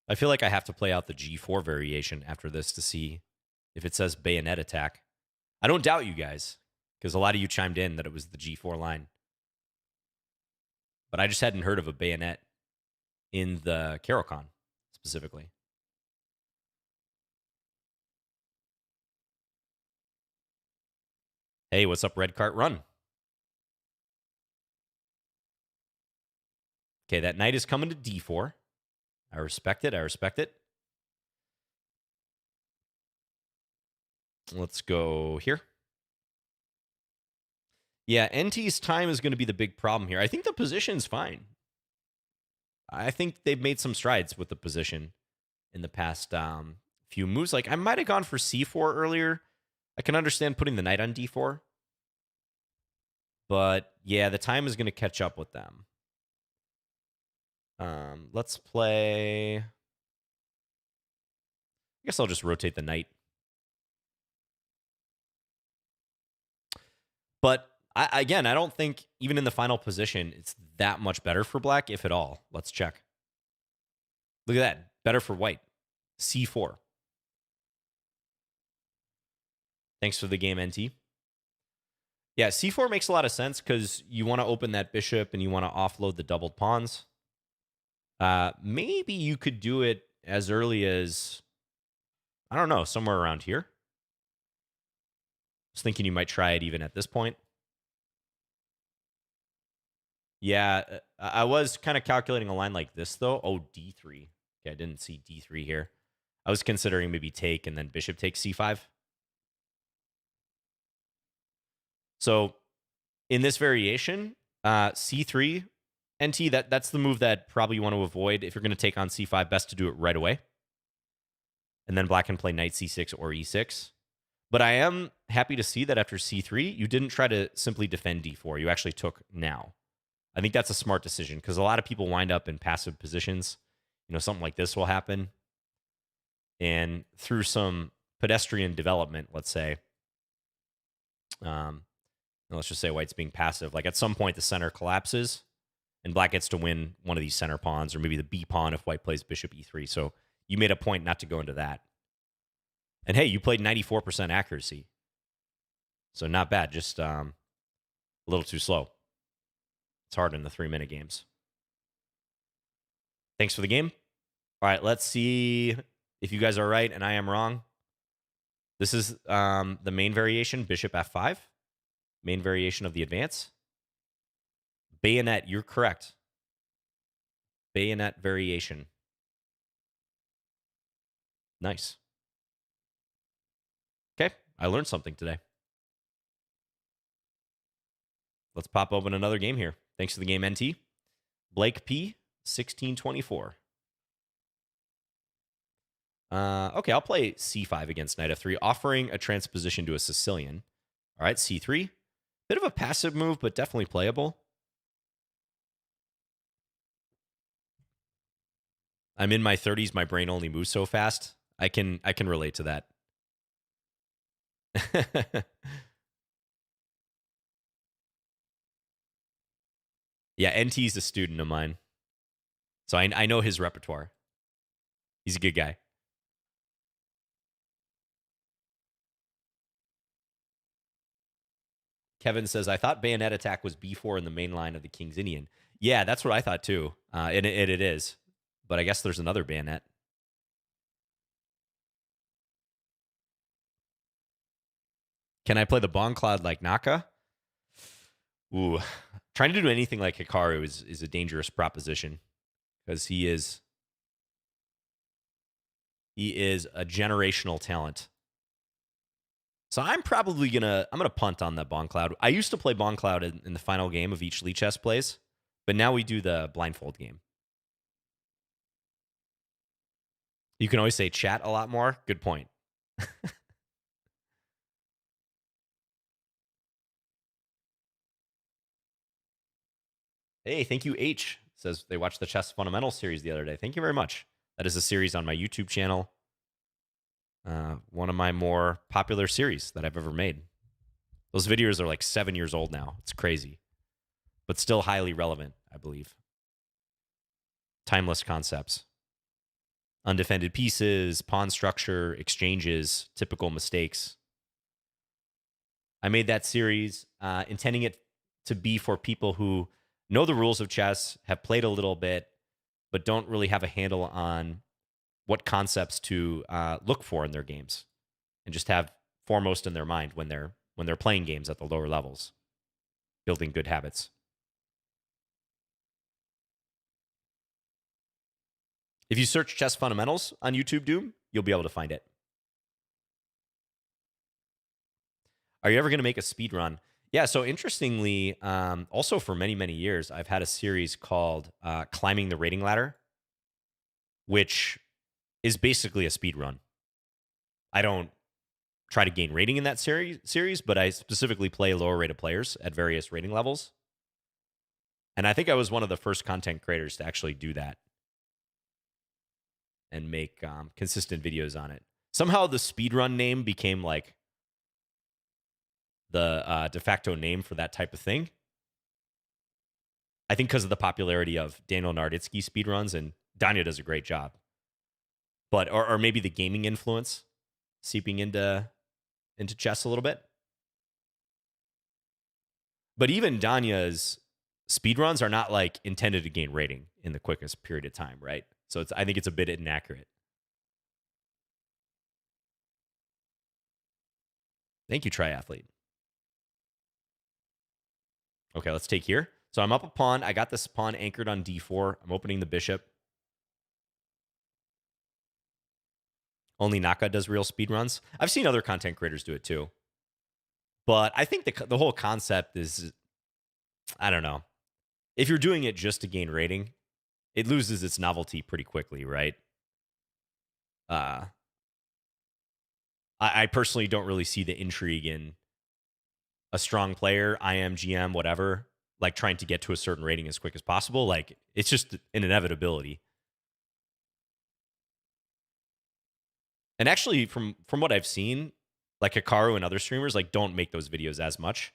A: I feel like I have to play out the g4 variation after this to see if it says bayonet attack. I don't doubt you guys, because a lot of you chimed in that it was the g4 line. But I just hadn't heard of a bayonet in the Caro-Kann specifically. Hey, what's up, Red Cart Run? Okay, that knight is coming to d4. I respect it. I respect it. Let's go here. Yeah, NT's time is going to be the big problem here. I think the position's fine. I think they've made some strides with the position in the past few moves. Like, I might have gone for c4 earlier. I can understand putting the knight on d4. But, yeah, the time is going to catch up with them. Let's play... I guess I'll just rotate the knight. But, again, I don't think, even in the final position, it's that much better for black, if at all. Let's check. Look at that. Better for white. c4. Thanks for the game, NT. Yeah, c4 makes a lot of sense because you want to open that bishop and you want to offload the doubled pawns. Maybe you could do it as early as, I don't know, somewhere around here. I was thinking you might try it even at this point. Yeah, I was kind of calculating a line like this, though. Oh, d3. Okay, I didn't see d3 here. I was considering maybe take and then bishop takes c5. So in this variation, c3, NT, that's the move that probably you want to avoid. If you're going to take on c5, best to do it right away. And then black can play knight c6 or e6. But I am happy to see that after c3, you didn't try to simply defend d4. You actually took now. I think that's a smart decision because a lot of people wind up in passive positions. You know, something like this will happen. And through some pedestrian development, let's say, let's just say white's being passive. Like at some point, the center collapses and black gets to win one of these center pawns or maybe the b pawn if white plays bishop e3. So you made a point not to go into that. And hey, you played 94% accuracy. So not bad, just a little too slow. It's hard in the 3-minute games. Thanks for the game. All right, let's see if you guys are right and I am wrong. This is the main variation, bishop f5. Main variation of the advance. Bayonet, you're correct. Bayonet variation. Nice. Okay, I learned something today. Let's pop open another game here. Thanks for the game, NT. Blake P, 1624. Okay, I'll play c5 against knight f3, offering a transposition to a Sicilian. All right, c3. Bit of a passive move, but definitely playable. I'm in my 30s. My brain only moves so fast. I can relate to that. Yeah, NT's a student of mine. So I know his repertoire. He's a good guy. Kevin says, I thought bayonet attack was b4 in the main line of the King's Indian. Yeah, that's what I thought too. And it is. But I guess there's another bayonet. Can I play the Bong Cloud like Naka? Ooh. Trying to do anything like Hikaru is a dangerous proposition. because he is a generational talent. So I'm probably gonna punt on the Bon Cloud. I used to play Bon Cloud in the final game of each Lichess plays, but now we do the Blindfold game. You can always say chat a lot more. Good point. Hey, thank you, H. Says they watched the Chess Fundamentals series the other day. Thank you very much. That is a series on my YouTube channel. One of my more popular series that I've ever made. Those videos are like 7 years old now. It's crazy, but still highly relevant, I believe. Timeless concepts. Undefended pieces, pawn structure, exchanges, typical mistakes. I made that series intending it to be for people who know the rules of chess, have played a little bit, but don't really have a handle on what concepts to look for in their games, and just have foremost in their mind when they're playing games at the lower levels, building good habits. If you search Chess Fundamentals on YouTube, Doom, you'll be able to find it. Are you ever going to make a speed run? Yeah, so interestingly, also for many, many years, I've had a series called Climbing the Rating Ladder, which is basically a speed run. I don't try to gain rating in that series, but I specifically play lower rated players at various rating levels. And I think I was one of the first content creators to actually do that and make consistent videos on it. Somehow the speedrun name became like the de facto name for that type of thing. I think because of the popularity of Daniel Narditsky speedruns, and Danya does a great job. But or maybe the gaming influence seeping into chess a little bit. But even Danya's speedruns are not like intended to gain rating in the quickest period of time, right? So I think it's a bit inaccurate. Thank you, Triathlete. Okay, let's take here. So I'm up a pawn. I got this pawn anchored on d4. I'm opening the bishop. Only Naka does real speedruns. I've seen other content creators do it too. But I think the whole concept is, I don't know. If you're doing it just to gain rating, it loses its novelty pretty quickly, right? I personally don't really see the intrigue in a strong player, IM, GM, whatever, like trying to get to a certain rating as quick as possible. Like, it's just an inevitability. And actually, from what I've seen, like Hikaru and other streamers, like don't make those videos as much.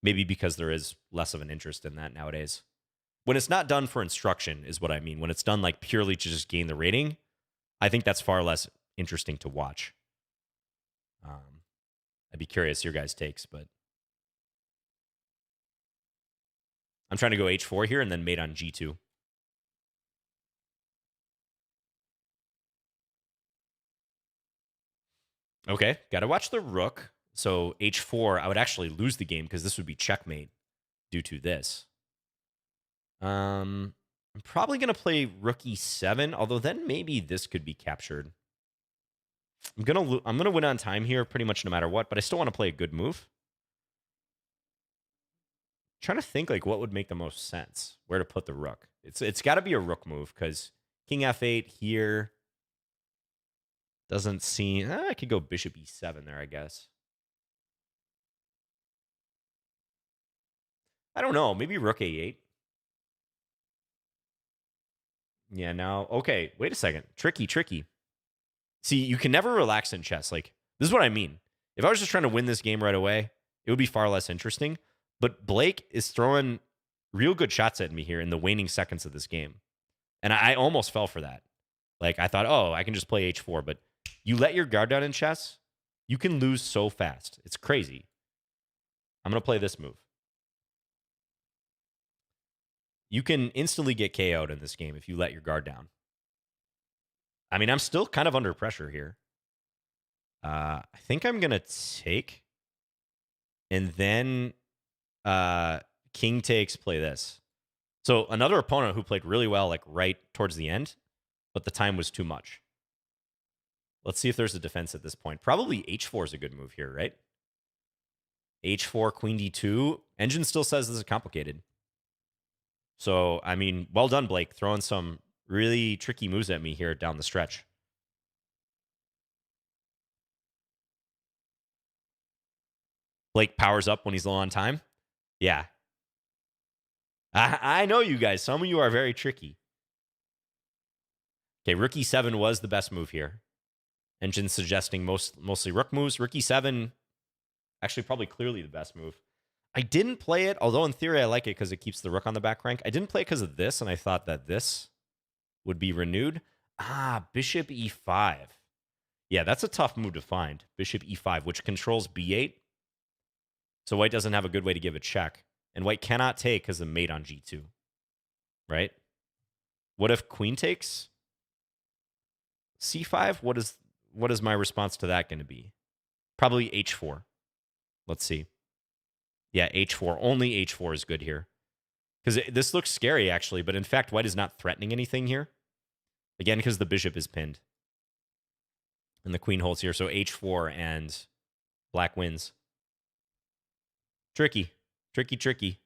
A: Maybe because there is less of an interest in that nowadays. When it's not done for instruction is what I mean. When it's done like purely to just gain the rating, I think that's far less interesting to watch. I'd be curious your guys' takes, but I'm trying to go h4 here and then mate on g2. Okay, got to watch the rook. So h4, I would actually lose the game because this would be checkmate due to this. I'm probably going to play rook e7, although then maybe this could be captured. I'm gonna win on time here pretty much no matter what, but I still want to play a good move. I'm trying to think like what would make the most sense, where to put the rook. It's got to be a rook move because king f8 here doesn't seem. I could go bishop e7 there, I guess. I don't know. Maybe rook a8. Yeah, now, okay, wait a second. Tricky. See, you can never relax in chess. Like, this is what I mean. If I was just trying to win this game right away, it would be far less interesting. But Blake is throwing real good shots at me here in the waning seconds of this game. And I almost fell for that. Like, I thought, oh, I can just play h4. But you let your guard down in chess, you can lose so fast. It's crazy. I'm going to play this move. You can instantly get KO'd in this game if you let your guard down. I mean, I'm still kind of under pressure here. I think I'm going to take. And then king takes, play this. So another opponent who played really well, like right towards the end, but the time was too much. Let's see if there's a defense at this point. Probably h4 is a good move here, right? h4, queen d2. Engine still says this is complicated. So, I mean, well done, Blake, throwing some really tricky moves at me here down the stretch. Blake powers up when he's low on time. Yeah. I know you guys. Some of you are very tricky. Okay, rook e7 was the best move here. Engine suggesting mostly rook moves. Rook e7, actually probably clearly the best move. I didn't play it, although in theory I like it because it keeps the rook on the back rank. I didn't play it because of this, and I thought that this would be renewed. Bishop e5. Yeah, that's a tough move to find. Bishop e5, which controls b8. So white doesn't have a good way to give a check. And white cannot take because of mate on g2. Right? What if queen takes? c5? What is my response to that going to be? Probably h4. Let's see. Yeah, h4. Only h4 is good here. Because this looks scary, actually. But in fact, white is not threatening anything here. Again, because the bishop is pinned. And the queen holds here. So h4 and black wins. Tricky. Tricky, tricky.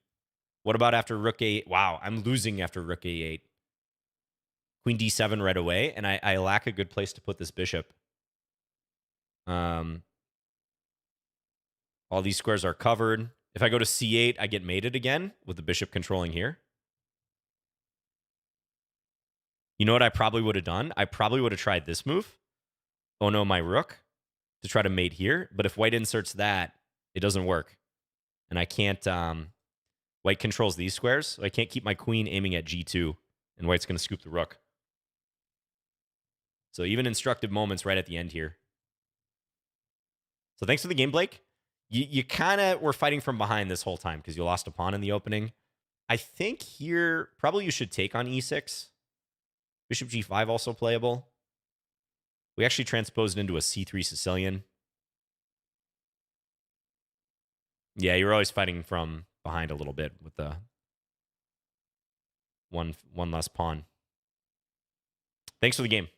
A: What about after rook a8? Wow, I'm losing after rook a8. Queen d7 right away. And I lack a good place to put this bishop. All these squares are covered. If I go to c8, I get mated again with the bishop controlling here. You know what I probably would have done? I probably would have tried this move. Oh no, my rook. To try to mate here. But if white inserts that, it doesn't work. And I can't... white controls these squares. So I can't keep my queen aiming at g2. And white's going to scoop the rook. So even instructive moments right at the end here. So thanks for the game, Blake. You kind of were fighting from behind this whole time because you lost a pawn in the opening. I think here, probably you should take on e6. Bishop g5 also playable. We actually transposed into a c3 Sicilian. Yeah, you're always fighting from behind a little bit with the one less pawn. Thanks for the game.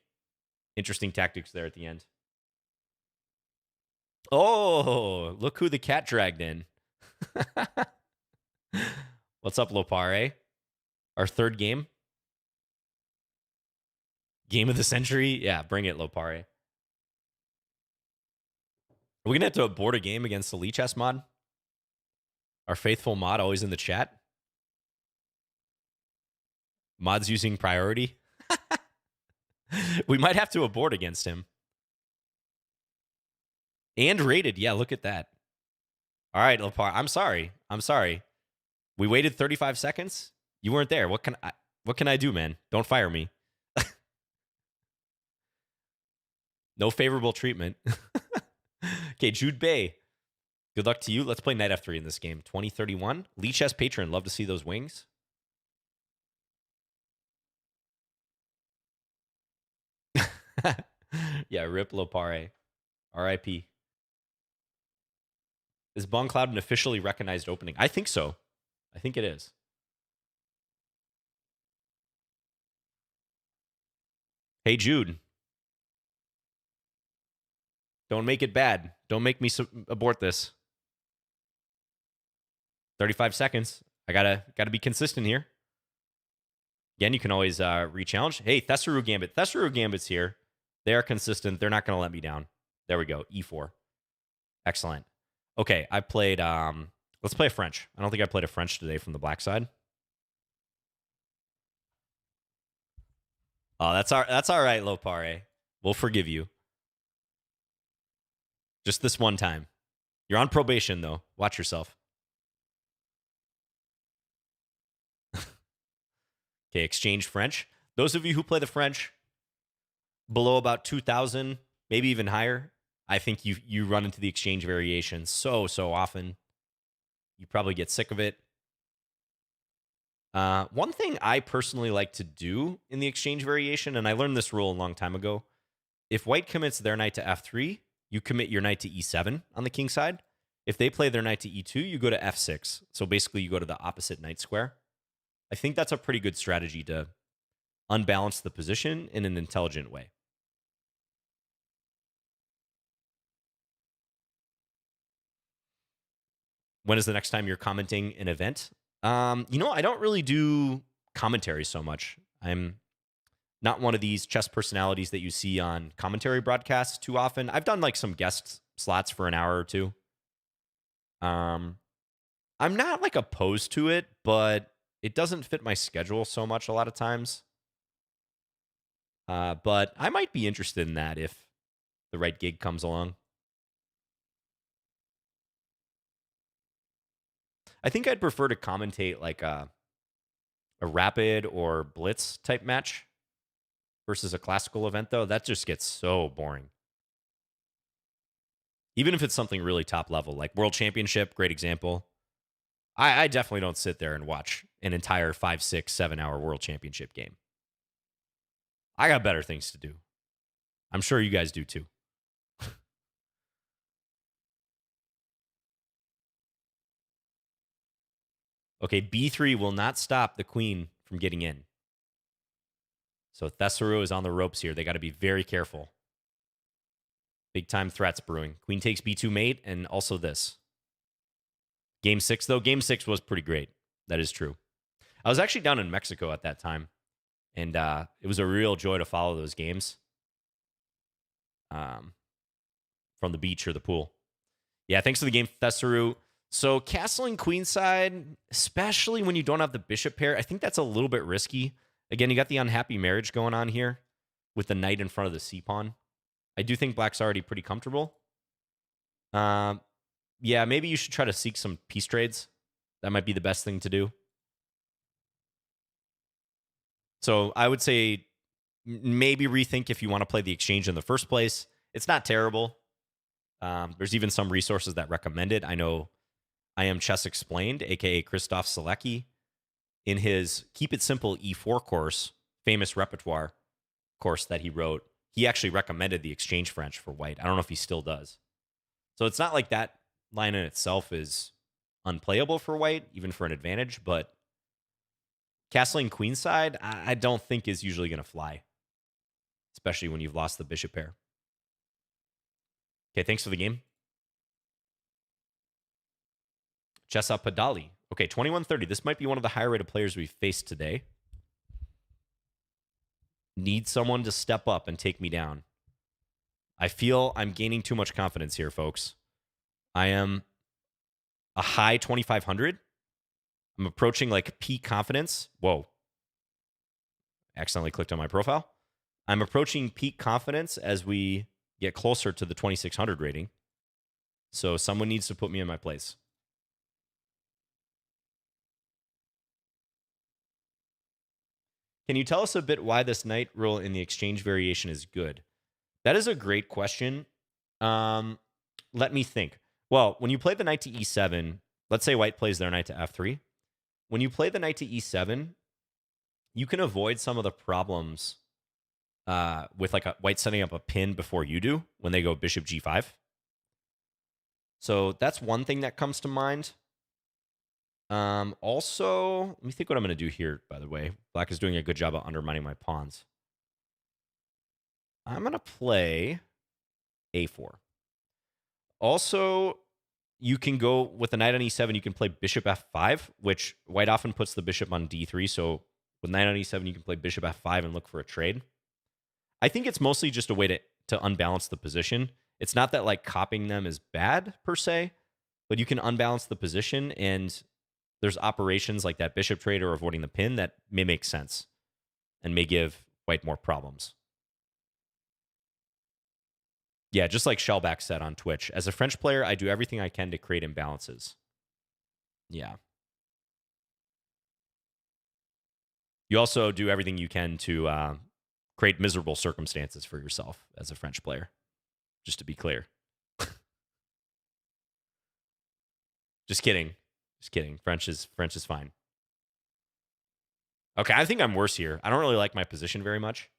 A: Interesting tactics there at the end. Oh, look who the cat dragged in. What's up, Lopare? Our third game. Game of the century? Yeah, bring it, Lopare. Are we going to have to abort a game against the Lichess mod? Our faithful mod always in the chat. Mod's using priority. We might have to abort against him. And rated. Yeah, look at that. All right, Lopar. I'm sorry. I'm sorry. We waited 35 seconds. You weren't there. What can I do, man? Don't fire me. No favorable treatment. Okay, Jude Bay. Good luck to you. Let's play knight f3 in this game. 2031. Lichess patron. Love to see those wings. Yeah, rip Lopare. R.I.P. Is Bongcloud an officially recognized opening? I think so. I think it is. Hey, Jude. Don't make it bad. Don't make me abort this. 35 seconds. I gotta be consistent here. Again, you can always re-challenge. Hey, Thesaru Gambit. Thesaru Gambit's here. They are consistent. They're not going to let me down. There we go. E4. Excellent. Okay, I played... let's play a French. I don't think I played a French today from the black side. Oh, that's all right, Lopare. We'll forgive you. Just this one time. You're on probation, though. Watch yourself. Okay, exchange French. Those of you who play the French below about 2,000, maybe even higher, I think you run into the exchange variation so often. You probably get sick of it. One thing I personally like to do in the exchange variation, and I learned this rule a long time ago, if white commits their knight to f3, you commit your knight to e7 on the king side. If they play their knight to e2, you go to f6. So basically, you go to the opposite knight square. I think that's a pretty good strategy to unbalance the position in an intelligent way. When is the next time you're commenting an event? I don't really do commentary so much. I'm not one of these chess personalities that you see on commentary broadcasts too often. I've done like some guest slots for an hour or two. Um, I'm not like opposed to it, but it doesn't fit my schedule so much a lot of times. But I might be interested in that if the right gig comes along. I think I'd prefer to commentate like a rapid or blitz type match versus a classical event, though. That just gets so boring. Even if it's something really top level, like World Championship, great example. I definitely don't sit there and watch an entire 5, 6, 7 hour World Championship game. I got better things to do. I'm sure you guys do too. Okay, B3 will not stop the queen from getting in. So Thesaru is on the ropes here. They got to be very careful. Big time threats brewing. Queen takes B2 mate, and also this. Game 6, though. Game 6 was pretty great. That is true. I was actually down in Mexico at that time, and it was a real joy to follow those games from the beach or the pool. Yeah, thanks for the game, Thesaru. So castling queenside, especially when you don't have the bishop pair, I think that's a little bit risky. Again, you got the unhappy marriage going on here with the knight in front of the c-pawn. I do think black's already pretty comfortable. Yeah, maybe you should try to seek some piece trades. That might be the best thing to do. So I would say maybe rethink if you want to play the exchange in the first place. It's not terrible. There's even some resources that recommend it. I know I Am Chess Explained, aka Christoph Selecki, in his Keep It Simple E4 course, famous repertoire course that he wrote, he actually recommended the exchange French for white. I don't know if he still does. So it's not like that line in itself is unplayable for white, even for an advantage, but castling queenside, I don't think is usually going to fly, especially when you've lost the bishop pair. Okay, thanks for the game. Chesa Padali. Okay, 2130. This might be one of the higher rated players we've faced today. Need someone to step up and take me down. I feel I'm gaining too much confidence here, folks. I am a high 2,500. I'm approaching like peak confidence. Whoa. Accidentally clicked on my profile. I'm approaching peak confidence as we get closer to the 2,600 rating. So someone needs to put me in my place. Can you tell us a bit why this knight rule in the exchange variation is good? That is a great question. Let me think. Well, when you play the knight to e7, let's say white plays their knight to f3. When you play the knight to e7, you can avoid some of the problems with like a white setting up a pin before you do when they go bishop g5. So that's one thing that comes to mind. Also, let me think what I'm going to do here, by the way. Black is doing a good job of undermining my pawns. I'm going to play a4. Also, you can go with the knight on e7, you can play bishop f5, which white often puts the bishop on d3. So with knight on e7, you can play bishop f5 and look for a trade. I think it's mostly just a way to unbalance the position. It's not that like copying them is bad per se, but you can unbalance the position, and there's operations like that bishop trade or avoiding the pin that may make sense and may give white more problems. Yeah, just like Shellback said on Twitch, as a French player, I do everything I can to create imbalances. Yeah. You also do everything you can to create miserable circumstances for yourself as a French player, just to be clear. Just kidding. Just kidding. French is fine. Okay, I think I'm worse here. I don't really like my position very much.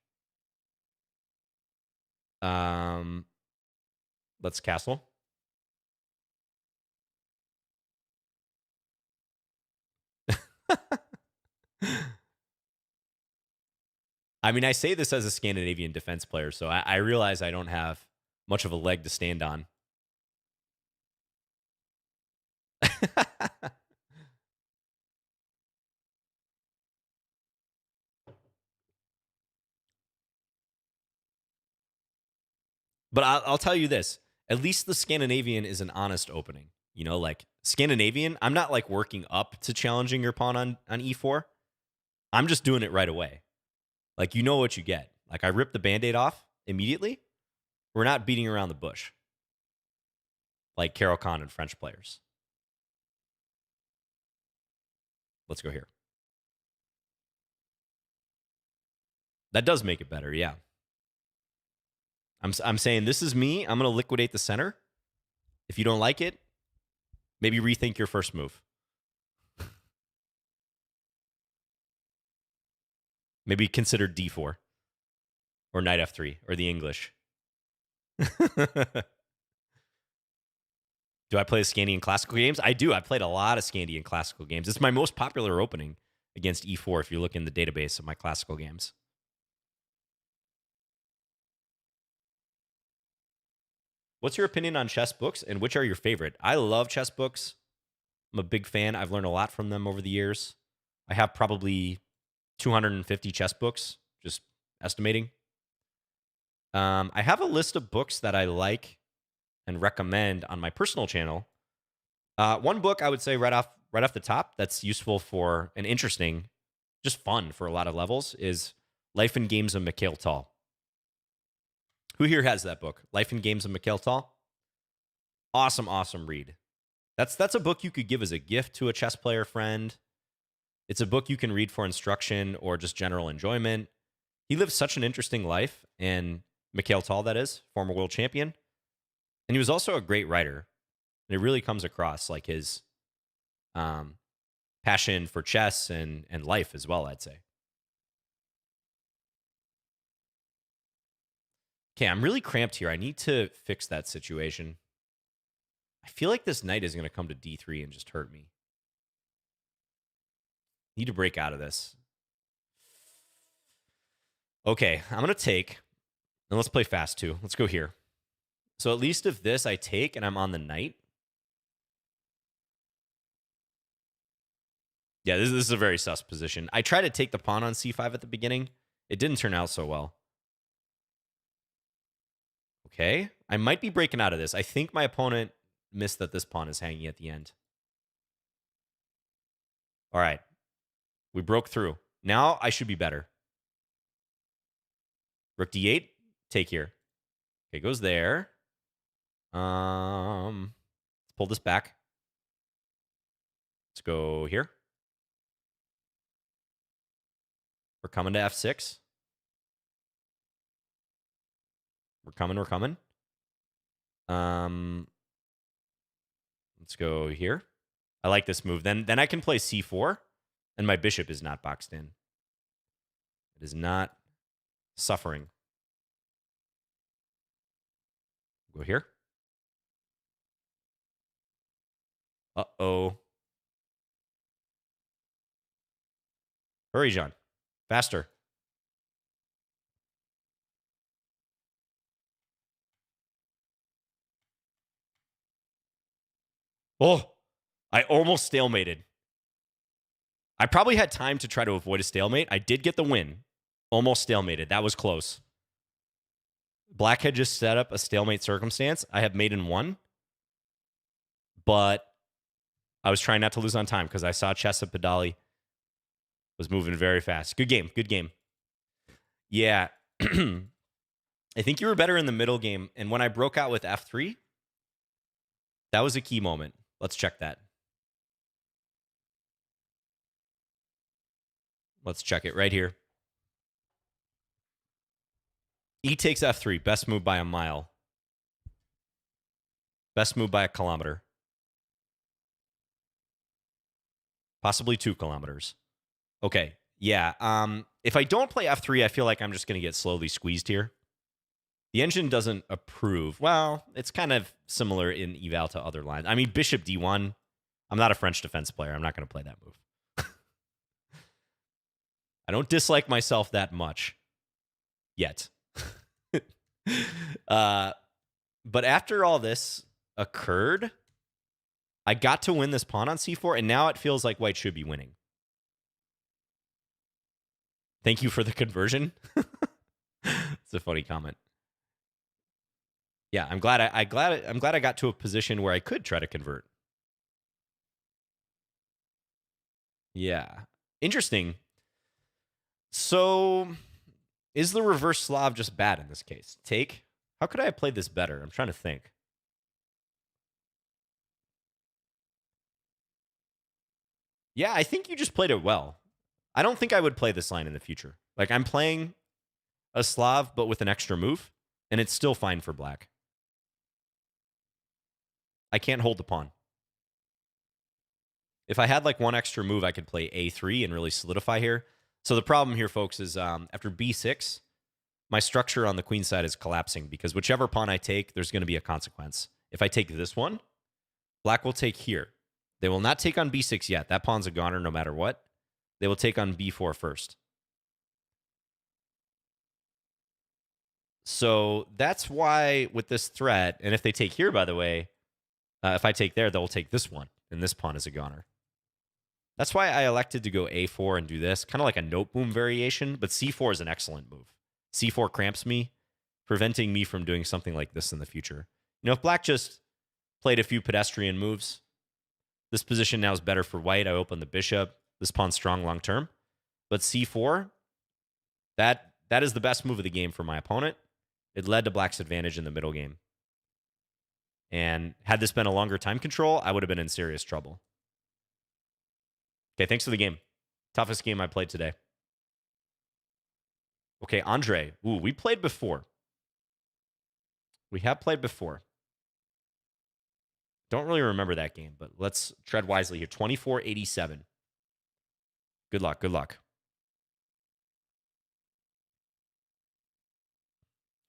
A: Let's castle. I mean, I say this as a Scandinavian defense player, so I realize I don't have much of a leg to stand on. But I'll tell you this: at least the Scandinavian is an honest opening. You know, like Scandinavian, I'm not like working up to challenging your pawn on e4. I'm just doing it right away. Like, you know what you get. Like, I rip the band-aid off immediately. We're not beating around the bush like Caro-Kann and French players. Let's go here. That does make it better, yeah. I'm saying this is me. I'm going to liquidate the center. If you don't like it, maybe rethink your first move. Maybe consider d4 or knight f3 or the English. Do I play Scandian classical games? I do. I played a lot of Scandian classical games. It's my most popular opening against e4 if you look in the database of my classical games. What's your opinion on chess books, and which are your favorite? I love chess books. I'm a big fan. I've learned a lot from them over the years. I have probably 250 chess books, just estimating. I have a list of books that I like and recommend on my personal channel. One book I would say right off the top that's useful for and interesting, just fun for a lot of levels, is Life and Games of Mikhail Tal. Who here has that book? Life and Games of Mikhail Tal? Awesome, awesome read. That's a book you could give as a gift to a chess player friend. It's a book you can read for instruction or just general enjoyment. He lived such an interesting life, and Mikhail Tal, that is, former world champion. And he was also a great writer. And it really comes across like his passion for chess and life as well, I'd say. Okay, I'm really cramped here. I need to fix that situation. I feel like this knight is going to come to d3 and just hurt me. Need to break out of this. Okay, I'm going to take, and let's play fast too. Let's go here. So at least if this I take and I'm on the knight. Yeah, this is a very sus position. I tried to take the pawn on c5 at the beginning. It didn't turn out so well. Okay, I might be breaking out of this. I think my opponent missed that this pawn is hanging at the end. All right, we broke through. Now I should be better. Rook d8, take here. Okay, goes there. Let's pull this back. Let's go here. We're coming to f6. We're coming. Let's go here. I like this move. Then I can play c4, and my bishop is not boxed in. It is not suffering. Go here. Uh-oh. Hurry, John. Faster. Oh, I almost stalemated. I probably had time to try to avoid a stalemate. I did get the win. Almost stalemated. That was close. Black had just set up a stalemate circumstance. I have mate in one. But I was trying not to lose on time because I saw Chessa Padali was moving very fast. Good game. Good game. Yeah. I think you were better in the middle game. And when I broke out with f3, that was a key moment. Let's check that. Let's check it right here. E takes f3. Best move by a mile. Best move by a kilometer. Possibly 2 kilometers. Okay. Yeah. If I don't play f3, I feel like I'm just going to get slowly squeezed here. The engine doesn't approve. Well, it's kind of similar in eval to other lines. I mean, bishop d1. I'm not a French defense player. I'm not going to play that move. I don't dislike myself that much yet. But after all this occurred, I got to win this pawn on c4, and now it feels like white should be winning. Thank you for the conversion. It's a funny comment. Yeah, I'm glad I got to a position where I could try to convert. Yeah. Interesting. So, is the reverse Slav just bad in this case? Take? How could I have played this better? I'm trying to think. Yeah, I think you just played it well. I don't think I would play this line in the future. Like, I'm playing a Slav, but with an extra move, and it's still fine for black. I can't hold the pawn. If I had like one extra move, I could play a3 and really solidify here. So the problem here, folks, is after b6, my structure on the queen side is collapsing because whichever pawn I take, there's going to be a consequence. If I take this one, black will take here. They will not take on b6 yet. That pawn's a goner no matter what. They will take on b4 first. So that's why with this threat, and if they take here, by the way, if I take there, they'll take this one, and this pawn is a goner. That's why I elected to go a4 and do this, kind of like a note boom variation, but c4 is an excellent move. c4 cramps me, preventing me from doing something like this in the future. You know, if black just played a few pedestrian moves, this position now is better for white. I open the bishop. This pawn's strong long term. But c4, that is the best move of the game for my opponent. It led to black's advantage in the middle game. And had this been a longer time control, I would have been in serious trouble. Okay, thanks for the game. Toughest game I played today. Okay, Andre. Ooh, we played before. We have played before. Don't really remember that game, but let's tread wisely here. 24-87. Good luck, good luck.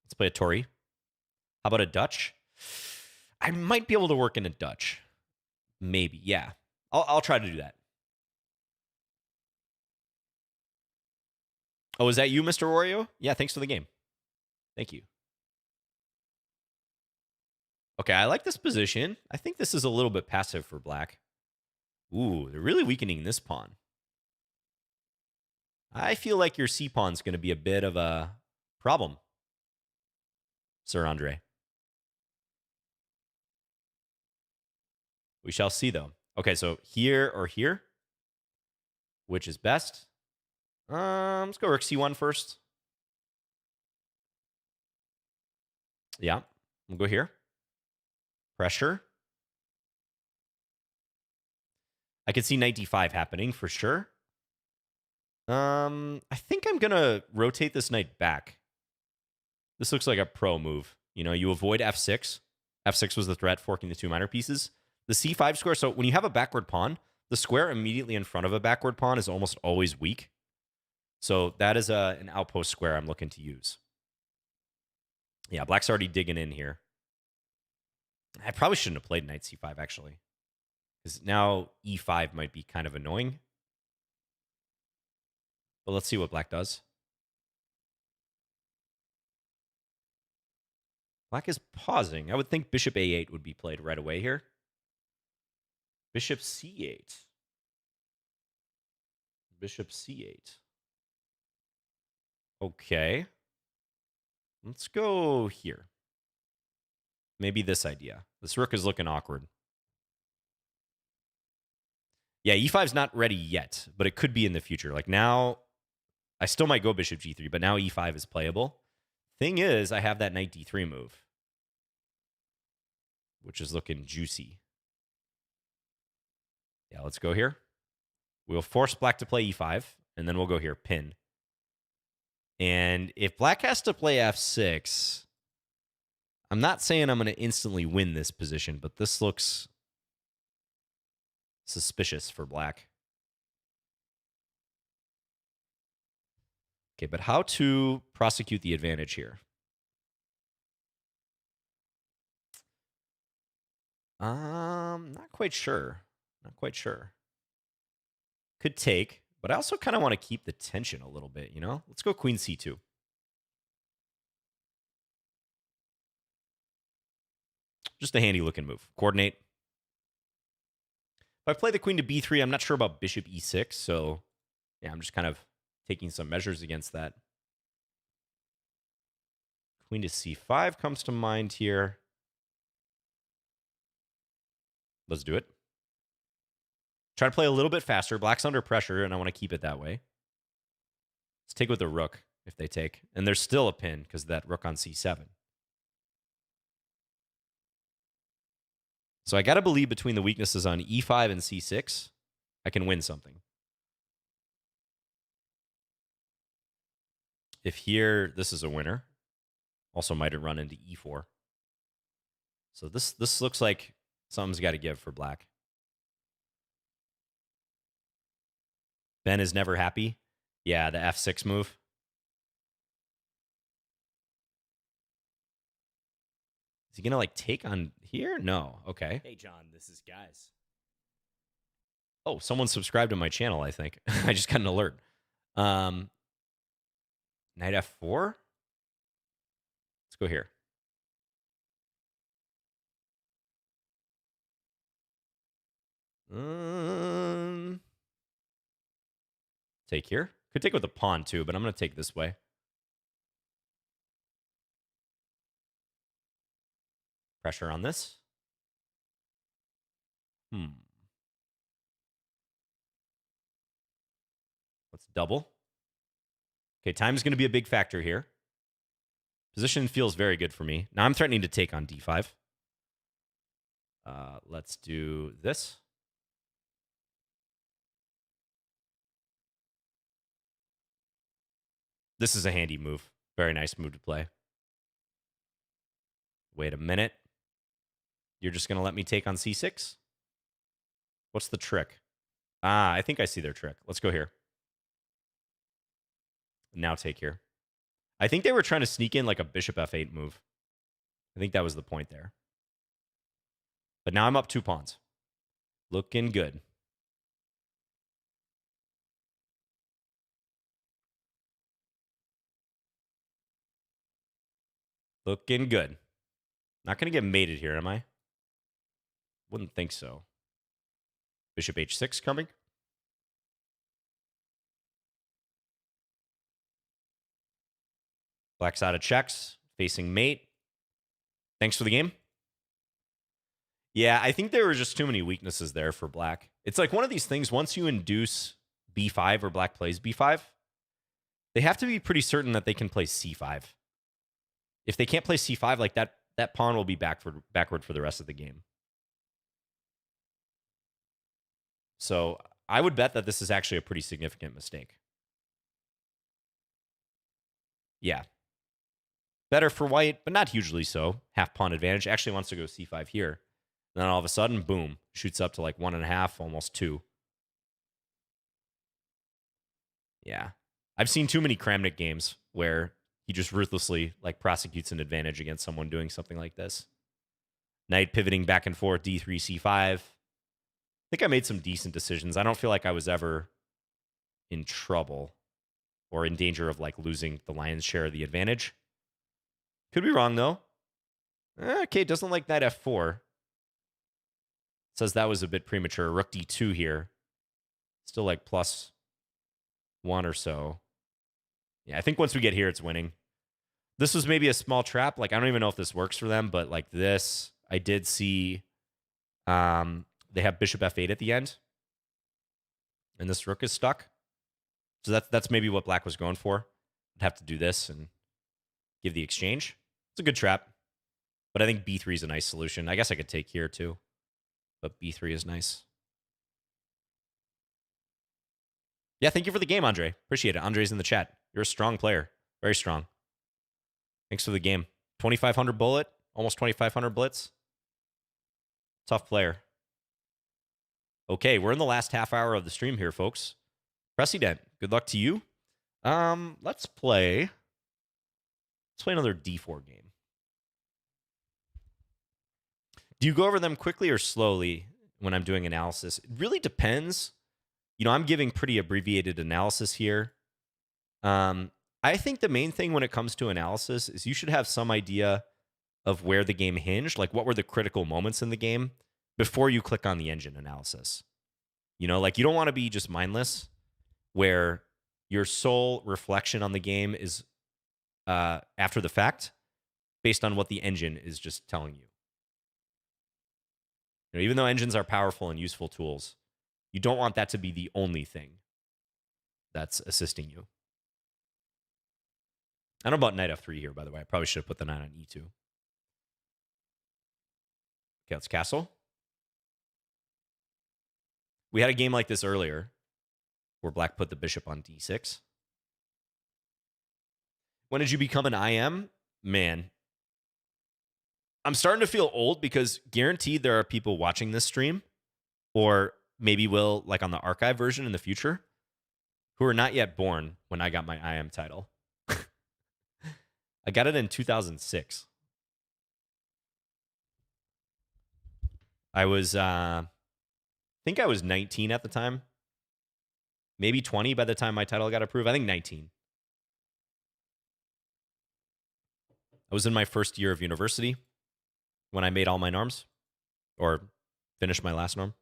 A: Let's play a Tory. How about a Dutch? I might be able to work in a Dutch. Maybe, yeah. I'll try to do that. Oh, is that you, Mr. Oreo? Yeah, thanks for the game. Thank you. Okay, I like this position. I think this is a little bit passive for black. Ooh, they're really weakening this pawn. I feel like your c pawn's going to be a bit of a problem, Sir Andre. We shall see, though. Okay, so here or here? Which is best? Let's go rook c1 first. Yeah, we'll go here. Pressure. I could see knight d5 happening for sure. I think I'm going to rotate this knight back. This looks like a pro move. You know, you avoid f6. f6 was the threat, forking the two minor pieces. The c5 square, so when you have a backward pawn, the square immediately in front of a backward pawn is almost always weak. So that is an outpost square I'm looking to use. Yeah, black's already digging in here. I probably shouldn't have played knight c5, actually. Because now e5 might be kind of annoying. But let's see what black does. Black is pausing. I would think bishop a8 would be played right away here. Bishop c8. Bishop c8. Okay. Let's go here. Maybe this idea. This rook is looking awkward. Yeah, e5's not ready yet, but it could be in the future. Like now, I still might go bishop g3, but now e5 is playable. Thing is, I have that knight d3 move, which is looking juicy. Yeah, let's go here. We'll force black to play e5, and then we'll go here, pin. And if black has to play f6, I'm not saying I'm going to instantly win this position, but this looks suspicious for black. Okay, but how to prosecute the advantage here? Not quite sure. Not quite sure. Could take, But I also kind of want to keep the tension a little bit, you know? Let's go queen c2. Just a handy looking move. Coordinate. If I play the queen to b3, I'm not sure about bishop e6, so yeah, I'm just kind of taking some measures against that. Queen to c5 comes to mind here. Let's do it. Try to play a little bit faster. Black's under pressure, and I want to keep it that way. Let's take with the rook if they take. And there's still a pin because of that rook on c7. So I got to believe between the weaknesses on e5 and c6, I can win something. If here, this is a winner. Also might have run into e4. So this looks like something's got to give for black. Ben is never happy. Yeah, the f6 move. Is he going to like take on here? No. Okay.
B: Hey, John, this is Guys.
A: Oh, someone subscribed to my channel, I think. I just got an alert. Knight f4. Let's go here. Take here. Could take with a pawn too, but I'm going to take this way. Pressure on this. Let's double. Okay, time's going to be a big factor here. Position feels very good for me. Now I'm threatening to take on d5. Let's do this. This is a handy move. Very nice move to play. Wait a minute. You're just going to let me take on c6? What's the trick? Ah, I think I see their trick. Let's go here. Now take here. I think they were trying to sneak in like a bishop f8 move. I think that was the point there. But now I'm up 2 pawns. Looking good. Looking good. Not going to get mated here, am I? Wouldn't think so. Bishop h6 coming. Black's out of checks. Facing mate. Thanks for the game. Yeah, I think there were just too many weaknesses there for black. It's like one of these things, once you induce b5 or black plays b5, they have to be pretty certain that they can play c5. If they can't play c5, like that pawn will be backward for the rest of the game. So I would bet that this is actually a pretty significant mistake. Yeah. Better for white, but not hugely so. Half pawn advantage. Actually wants to go c5 here. Then all of a sudden, boom, shoots up to like 1.5, almost 2. Yeah. I've seen too many Kramnik games where he just ruthlessly like prosecutes an advantage against someone doing something like this. Knight pivoting back and forth, d3, c5. I think I made some decent decisions. I don't feel like I was ever in trouble or in danger of like losing the lion's share of the advantage. Could be wrong though. Okay, doesn't like knight f4. Says that was a bit premature. Rook d2 here. Still like +1 or so. Yeah, I think once we get here, it's winning. This was maybe a small trap. Like, I don't even know if this works for them, but like this, I did see they have bishop f8 at the end. And this rook is stuck. So that's maybe what black was going for. I'd have to do this and give the exchange. It's a good trap. But I think b3 is a nice solution. I guess I could take here too. But b3 is nice. Yeah, thank you for the game, Andre. Appreciate it. Andre's in the chat. You're a strong player. Very strong. Thanks for the game. 2,500 bullet. Almost 2,500 blitz. Tough player. Okay, we're in the last half hour of the stream here, folks. Precedent. Good luck to you. Let's play another d4 game. Do you go over them quickly or slowly when I'm doing analysis? It really depends. I'm giving pretty abbreviated analysis here. I think the main thing when it comes to analysis is you should have some idea of where the game hinged, like what were the critical moments in the game before you click on the engine analysis. Like you don't want to be just mindless where your sole reflection on the game is after the fact based on what the engine is just telling you. Even though engines are powerful and useful tools, you don't want that to be the only thing that's assisting you. I don't know about knight f3 here, by the way. I probably should have put the knight on e2. Okay, let's castle. We had a game like this earlier where black put the bishop on d6. When did you become an IM? Man, I'm starting to feel old because guaranteed there are people watching this stream, or maybe will, like on the archive version in the future, who are not yet born when I got my IM title. I got it in 2006. I was, I think I was 19 at the time. Maybe 20 by the time my title got approved. I think 19. I was in my first year of university when I made all my norms, or finished my last norm.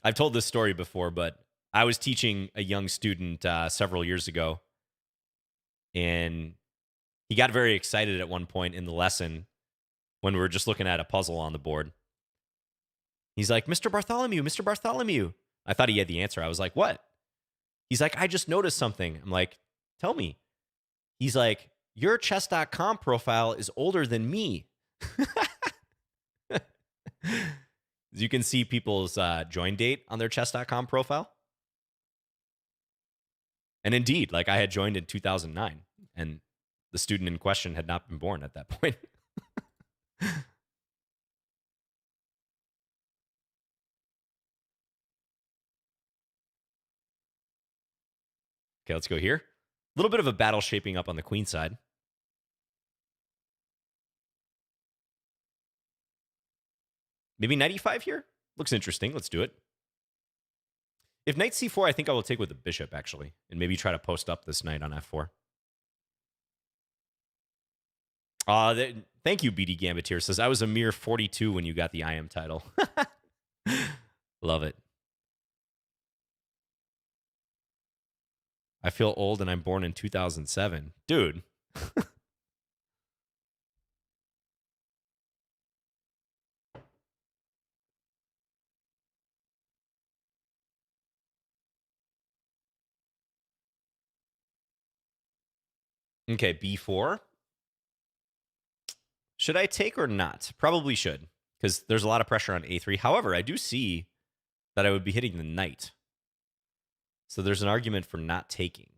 A: I've told this story before, but I was teaching a young student several years ago, and he got very excited at one point in the lesson when we were just looking at a puzzle on the board. He's like, Mr. Bartholomew, Mr. Bartholomew. I thought he had the answer. I was like, what? He's like, I just noticed something. I'm like, tell me. He's like, your chess.com profile is older than me. You can see people's join date on their chess.com profile. And indeed, like I had joined in 2009, and the student in question had not been born at that point. Okay, let's go here. A little bit of a battle shaping up on the queen side. Maybe knight e5 here? Looks interesting. Let's do it. If knight c4, I think I will take with the bishop, actually, and maybe try to post up this knight on f4. Thank you, BD Gambit here. Says, I was a mere 42 when you got the IM title. Love it. I feel old and I'm born in 2007. Dude. Okay, b4. Should I take or not? Probably should, because there's a lot of pressure on a3. However, I do see that I would be hitting the knight. So there's an argument for not taking.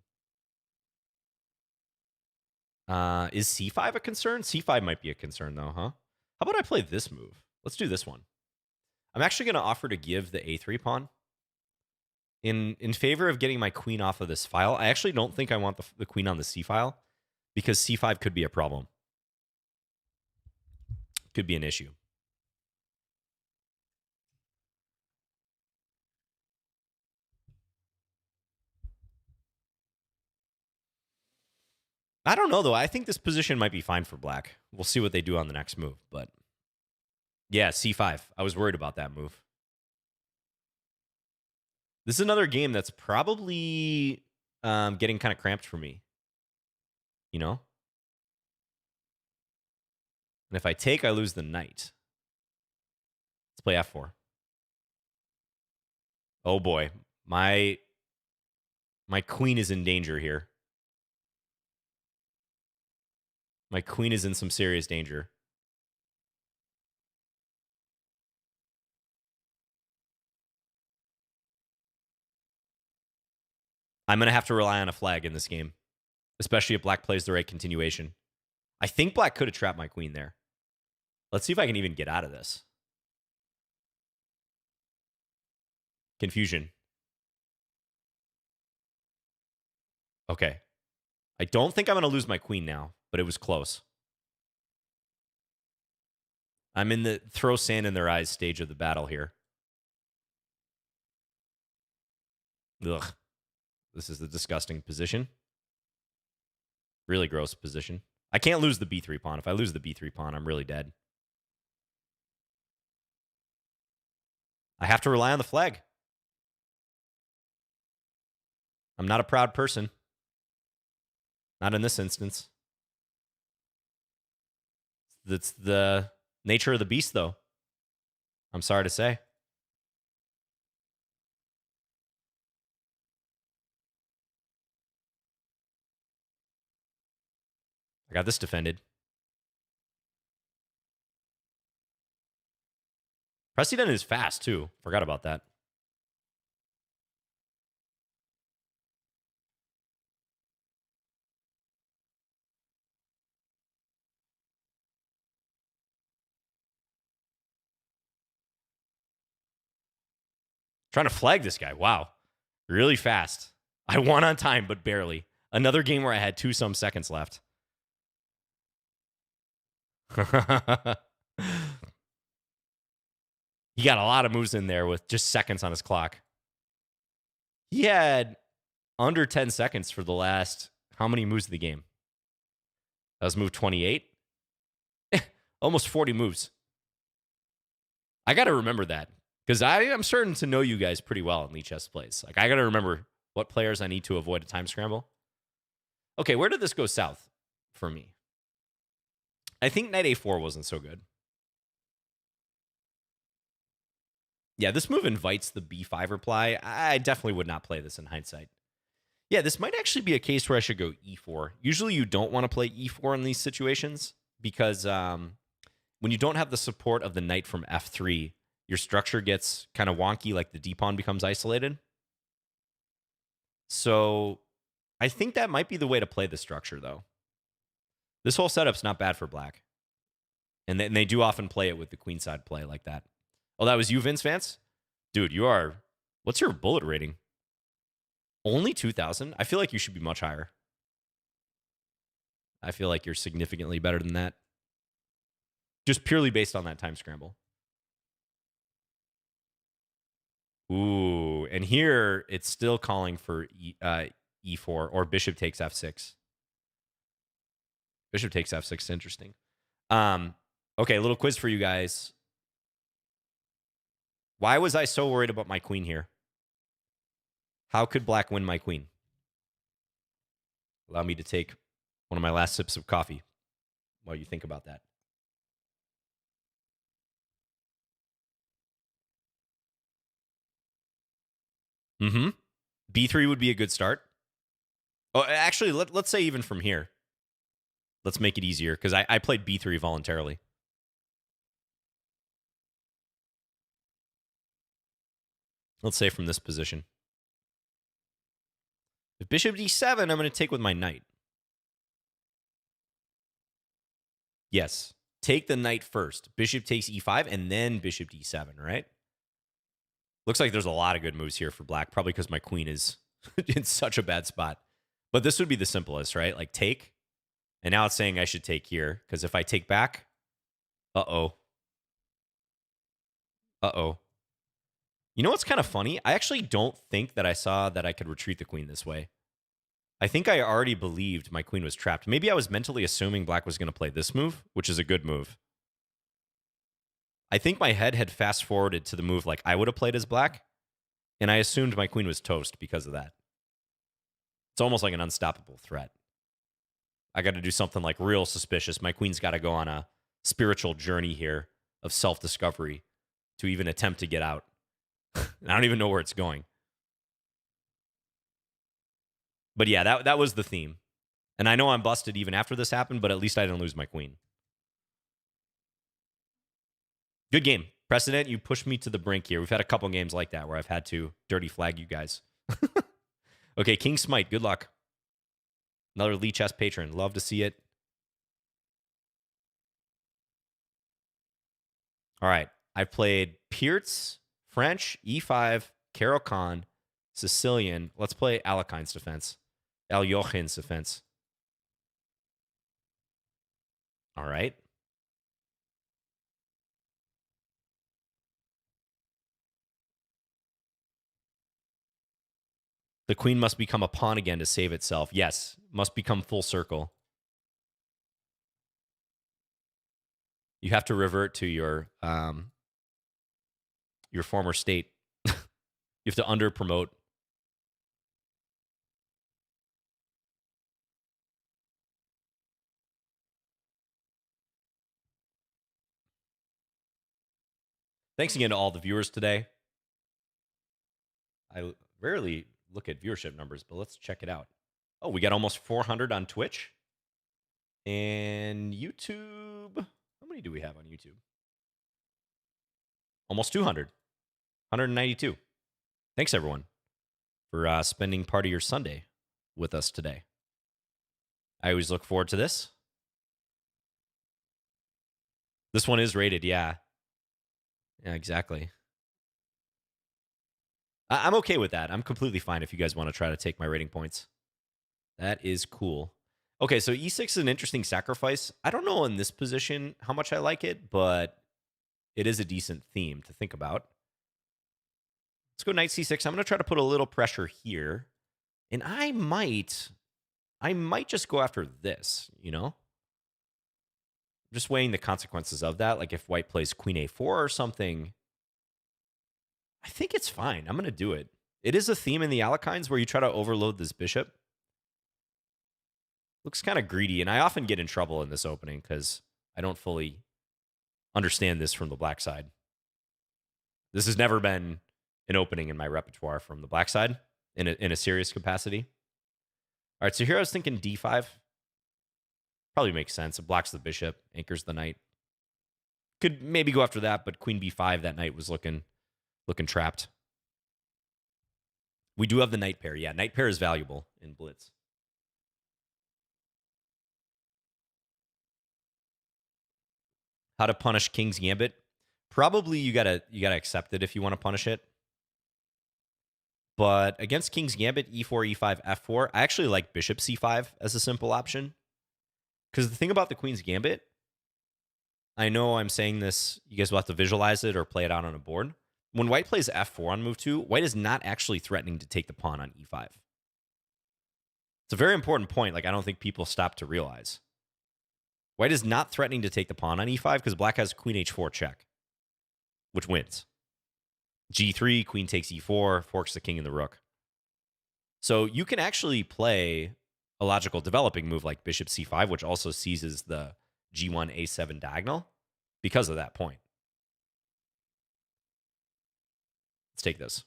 A: Is c5 a concern? c5 might be a concern, though, huh? How about I play this move? Let's do this one. I'm actually going to offer to give the a3 pawn in favor of getting my queen off of this file. I actually don't think I want the queen on the c file, because c5 could be a problem. Could be an issue. I don't know, though. I think this position might be fine for black. We'll see what they do on the next move. But yeah, c5. I was worried about that move. This is another game that's probably getting kind of cramped for me. And if I take, I lose the knight. Let's play f4. Oh, boy. My queen is in danger here. My queen is in some serious danger. I'm going to have to rely on a flag in this game, especially if black plays the right continuation. I think black could have trapped my queen there. Let's see if I can even get out of this. Confusion. Okay. I don't think I'm going to lose my queen now, but it was close. I'm in the throw sand in their eyes stage of the battle here. Ugh. This is a disgusting position. Really gross position. I can't lose the b3 pawn. If I lose the b3 pawn, I'm really dead. I have to rely on the flag. I'm not a proud person. Not in this instance. That's the nature of the beast, though. I'm sorry to say. I got this defended. Precedent is fast, too. Forgot about that. Trying to flag this guy. Wow. Really fast. I won on time, but barely. Another game where I had 2-some seconds left. He got a lot of moves in there with just seconds on his clock. He had under 10 seconds for the last, how many moves of the game? That was move 28. Almost 40 moves. I got to remember that because I am certain to know you guys pretty well in Lichess plays. Like, I got to remember what players I need to avoid a time scramble. Okay, where did this go south for me? I think knight a4 wasn't so good. Yeah, this move invites the b5 reply. I definitely would not play this in hindsight. Yeah, this might actually be a case where I should go e4. Usually you don't want to play e4 in these situations because when you don't have the support of the knight from f3, your structure gets kind of wonky, like the d-pawn becomes isolated. So I think that might be the way to play the structure, though. This whole setup's not bad for black. And they do often play it with the queenside play like that. Oh, that was you, Vince Vance? Dude, you are... What's your bullet rating? Only 2,000? I feel like you should be much higher. I feel like you're significantly better than that. Just purely based on that time scramble. Ooh, and here it's still calling for e4 or bishop takes f6. Bishop takes f6, interesting. Okay, a little quiz for you guys. Why was I so worried about my queen here? How could black win my queen? Allow me to take one of my last sips of coffee while you think about that. B3 would be a good start. Oh, actually, let's say even from here. Let's make it easier, because I played b3 voluntarily. Let's say from this position. If bishop d7, I'm going to take with my knight. Yes. Take the knight first. Bishop takes e5, and then bishop d7, right? Looks like there's a lot of good moves here for black, probably because my queen is in such a bad spot. But this would be the simplest, right? Like take. And now it's saying I should take here, because if I take back, uh-oh. Uh-oh. You know what's kind of funny? I actually don't think that I saw that I could retreat the queen this way. I think I already believed my queen was trapped. Maybe I was mentally assuming black was going to play this move, which is a good move. I think my head had fast-forwarded to the move like I would have played as black, and I assumed my queen was toast because of that. It's almost like an unstoppable threat. I got to do something like real suspicious. My queen's got to go on a spiritual journey here of self-discovery to even attempt to get out. I don't even know where it's going. But yeah, that was the theme. And I know I'm busted even after this happened, but at least I didn't lose my queen. Good game. Precedent, you pushed me to the brink here. We've had a couple games like that where I've had to dirty flag you guys. Okay, King Smite, good luck. Another Lichess patron. Love to see it. All right. I've played Peart's, French, E5, Caro-Kann, Sicilian. Let's play Alekhine's defense. Aljochin's defense. All right. The queen must become a pawn again to save itself. Yes, must become full circle. You have to revert to your former state. You have to under promote. Thanks again to all the viewers today. I rarely look at viewership numbers, but let's check it out. Oh, we got almost 400 on Twitch. And YouTube. How many do we have on YouTube? Almost 200. 192. Thanks, everyone, for spending part of your Sunday with us today. I always look forward to this. This one is rated, yeah. Yeah, exactly. I'm okay with that. I'm completely fine if you guys want to try to take my rating points. That is cool. Okay, so E6 is an interesting sacrifice. I don't know in this position how much I like it, but it is a decent theme to think about. Let's go knight C6. I'm going to try to put a little pressure here. And I might just go after this, you know? Just weighing the consequences of that. Like if white plays queen A4 or something, I think it's fine. I'm going to do it. It is a theme in the Alekhines where you try to overload this bishop. Looks kind of greedy, and I often get in trouble in this opening because I don't fully understand this from the black side. This has never been an opening in my repertoire from the black side in a serious capacity. All right, so here I was thinking D5. Probably makes sense. It blocks the bishop, anchors the knight. Could maybe go after that, but queen B5 that knight was looking trapped. We do have the knight pair. Yeah, knight pair is valuable in blitz. How to punish King's Gambit? Probably you gotta accept it if you want to punish it. But against King's Gambit, E4, E5, F4, I actually like Bishop C5 as a simple option. Because the thing about the Queen's Gambit, I know I'm saying this, you guys will have to visualize it or play it out on a board. When white plays F4 on move 2, white is not actually threatening to take the pawn on E5. It's a very important point. Like, I don't think people stop to realize. White is not threatening to take the pawn on E5 because black has queen H4 check, which wins. G3, queen takes E4, forks the king and the rook. So you can actually play a logical developing move like bishop C5, which also seizes the G1, A7 diagonal because of that point. Let's take this.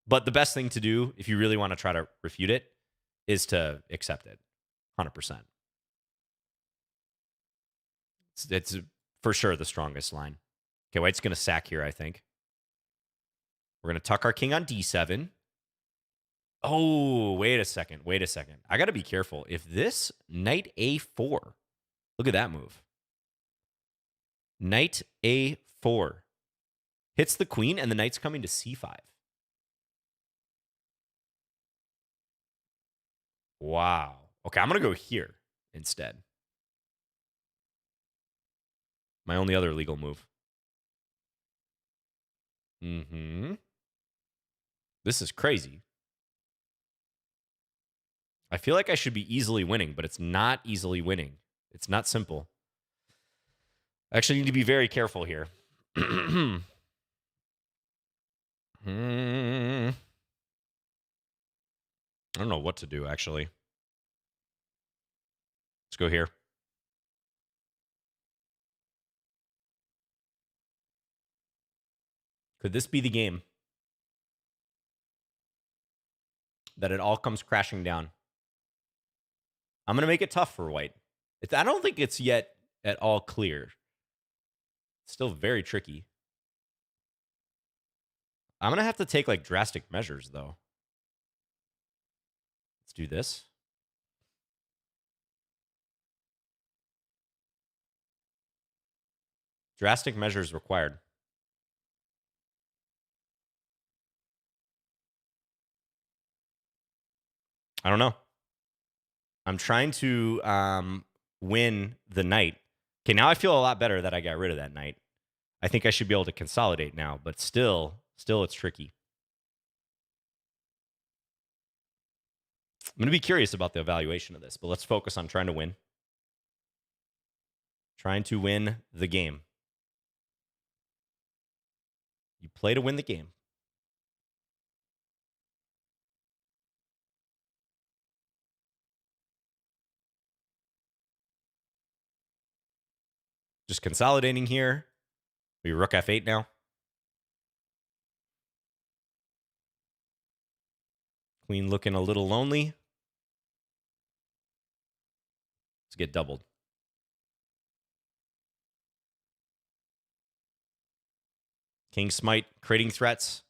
A: But the best thing to do, if you really want to try to refute it, is to accept it 100%. It's for sure the strongest line. Okay, white's going to sack here, I think. We're going to tuck our king on D7. Oh, wait a second. I got to be careful. If this knight A4, look at that move. Knight A4 hits the queen, and the knight's coming to C5. Wow. Okay, I'm going to go here instead. My only other legal move. This is crazy. I feel like I should be easily winning, but it's not easily winning. It's not simple. I actually need to be very careful here. I don't know what to do, actually. Let's go here. Could this be the game that it all comes crashing down? I'm going to make it tough for white. I don't think it's yet at all clear. It's still very tricky. I'm going to have to take like drastic measures, though. Let's do this. Drastic measures required. I don't know. I'm trying to win the knight. Okay, now I feel a lot better that I got rid of that knight. I think I should be able to consolidate now, but still it's tricky. I'm going to be curious about the evaluation of this, but let's focus on trying to win. Trying to win the game. You play to win the game. Just consolidating here. We rook f8 now. Queen looking a little lonely. Let's get doubled. King smite, creating threats.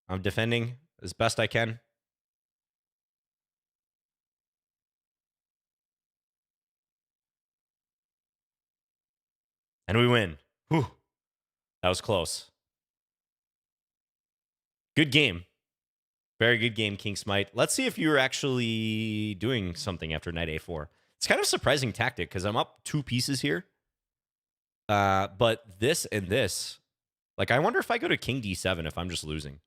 A: I'm defending as best I can. And we win. Whew. That was close. Good game. Very good game, King Smite. Let's see if you're actually doing something after knight a4. It's kind of a surprising tactic because I'm up 2 pieces here. But this and this, like, I wonder if I go to king d7 if I'm just losing.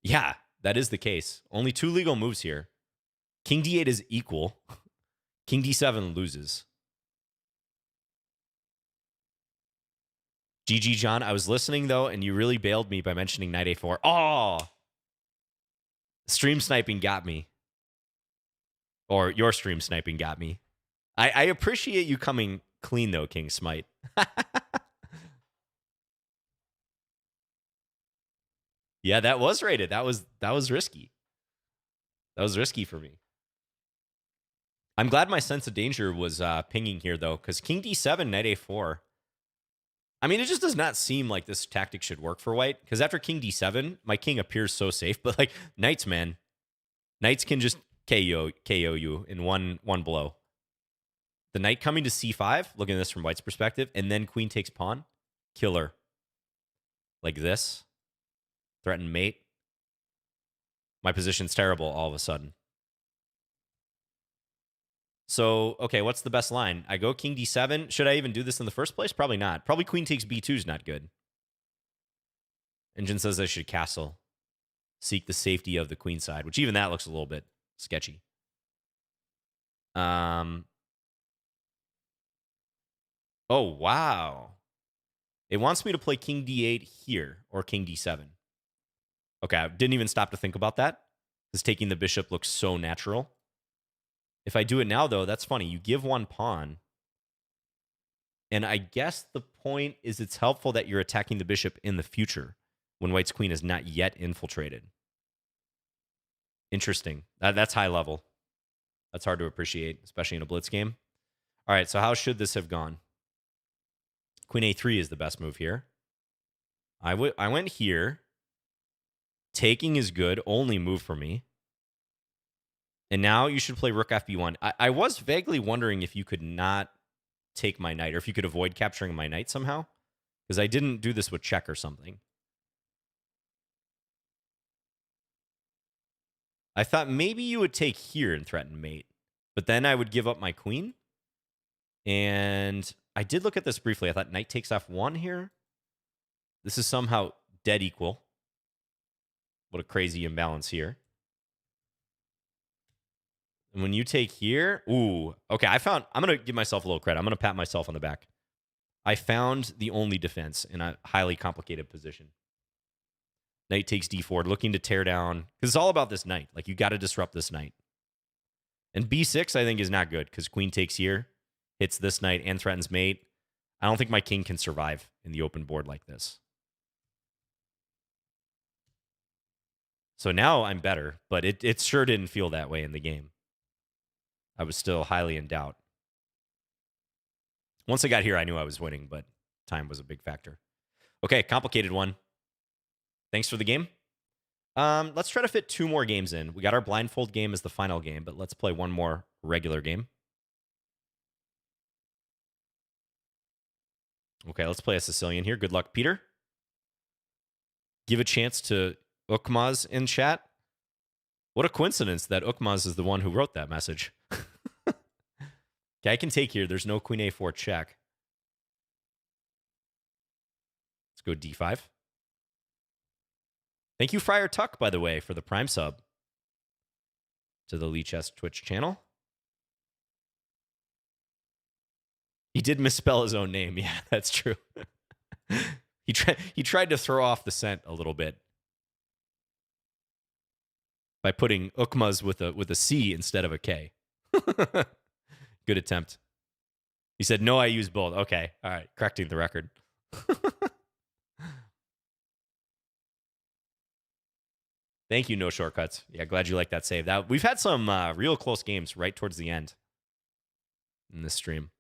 A: Yeah, that is the case. Only 2 legal moves here. King d8 is equal. King d7 loses. GG, John. I was listening, though, and you really bailed me by mentioning knight a4. Oh! Stream sniping got me. Or your stream sniping got me. I appreciate you coming clean, though, King Smite. Yeah, that was rated. That was risky. That was risky for me. I'm glad my sense of danger was pinging here, though, because king d7, knight a4. I mean, it just does not seem like this tactic should work for white, because after king d7, my king appears so safe. But, like, knights, man. Knights can just KO you in one blow. The knight coming to c5, looking at this from white's perspective, and then queen takes pawn. Killer. Like this. Threaten mate. My position's terrible all of a sudden. So, okay, what's the best line? I go king d7. Should I even do this in the first place? Probably not. Probably queen takes b2 is not good. Engine says I should castle. Seek the safety of the queen side, which even that looks a little bit sketchy. Oh, wow. It wants me to play king d8 here or king d7. Okay, I didn't even stop to think about that because taking the bishop looks so natural. If I do it now, though, that's funny. You give one pawn. And I guess the point is it's helpful that you're attacking the bishop in the future when white's queen is not yet infiltrated. Interesting. That's high level. That's hard to appreciate, especially in a blitz game. All right, so how should this have gone? Queen a3 is the best move here. I went here. Taking is good. Only move for me. And now you should play rook fb1. I was vaguely wondering if you could not take my knight or if you could avoid capturing my knight somehow. Because I didn't do this with check or something. I thought maybe you would take here and threaten mate. But then I would give up my queen. And I did look at this briefly. I thought knight takes f1 here. This is somehow dead equal. What a crazy imbalance here. And when you take here, ooh, okay, I'm going to give myself a little credit. I'm going to pat myself on the back. I found the only defense in a highly complicated position. Knight takes d4, looking to tear down, because it's all about this knight. Like, you got to disrupt this knight. And b6, I think, is not good, because queen takes here, hits this knight, and threatens mate. I don't think my king can survive in the open board like this. So now I'm better, but it sure didn't feel that way in the game. I was still highly in doubt. Once I got here, I knew I was winning, but time was a big factor. Okay, complicated one. Thanks for the game. Let's try to fit 2 more games in. We got our blindfold game as the final game, but let's play one more regular game. Okay, let's play a Sicilian here. Good luck, Peter. Give a chance to Ukmaz in chat. What a coincidence that Ukmaz is the one who wrote that message. Okay, I can take here. There's no queen a4 check. Let's go d5. Thank you, Friar Tuck, by the way, for the prime sub. to the Lichess Twitch channel. He did misspell his own name. Yeah, that's true. He tried to throw off the scent a little bit by putting Ukmas with a C instead of a K. Good attempt. He said, no, I use both. Okay. All right. Correcting the record. Thank you, No Shortcuts. Yeah, glad you like that save. We've had some real close games right towards the end in this stream.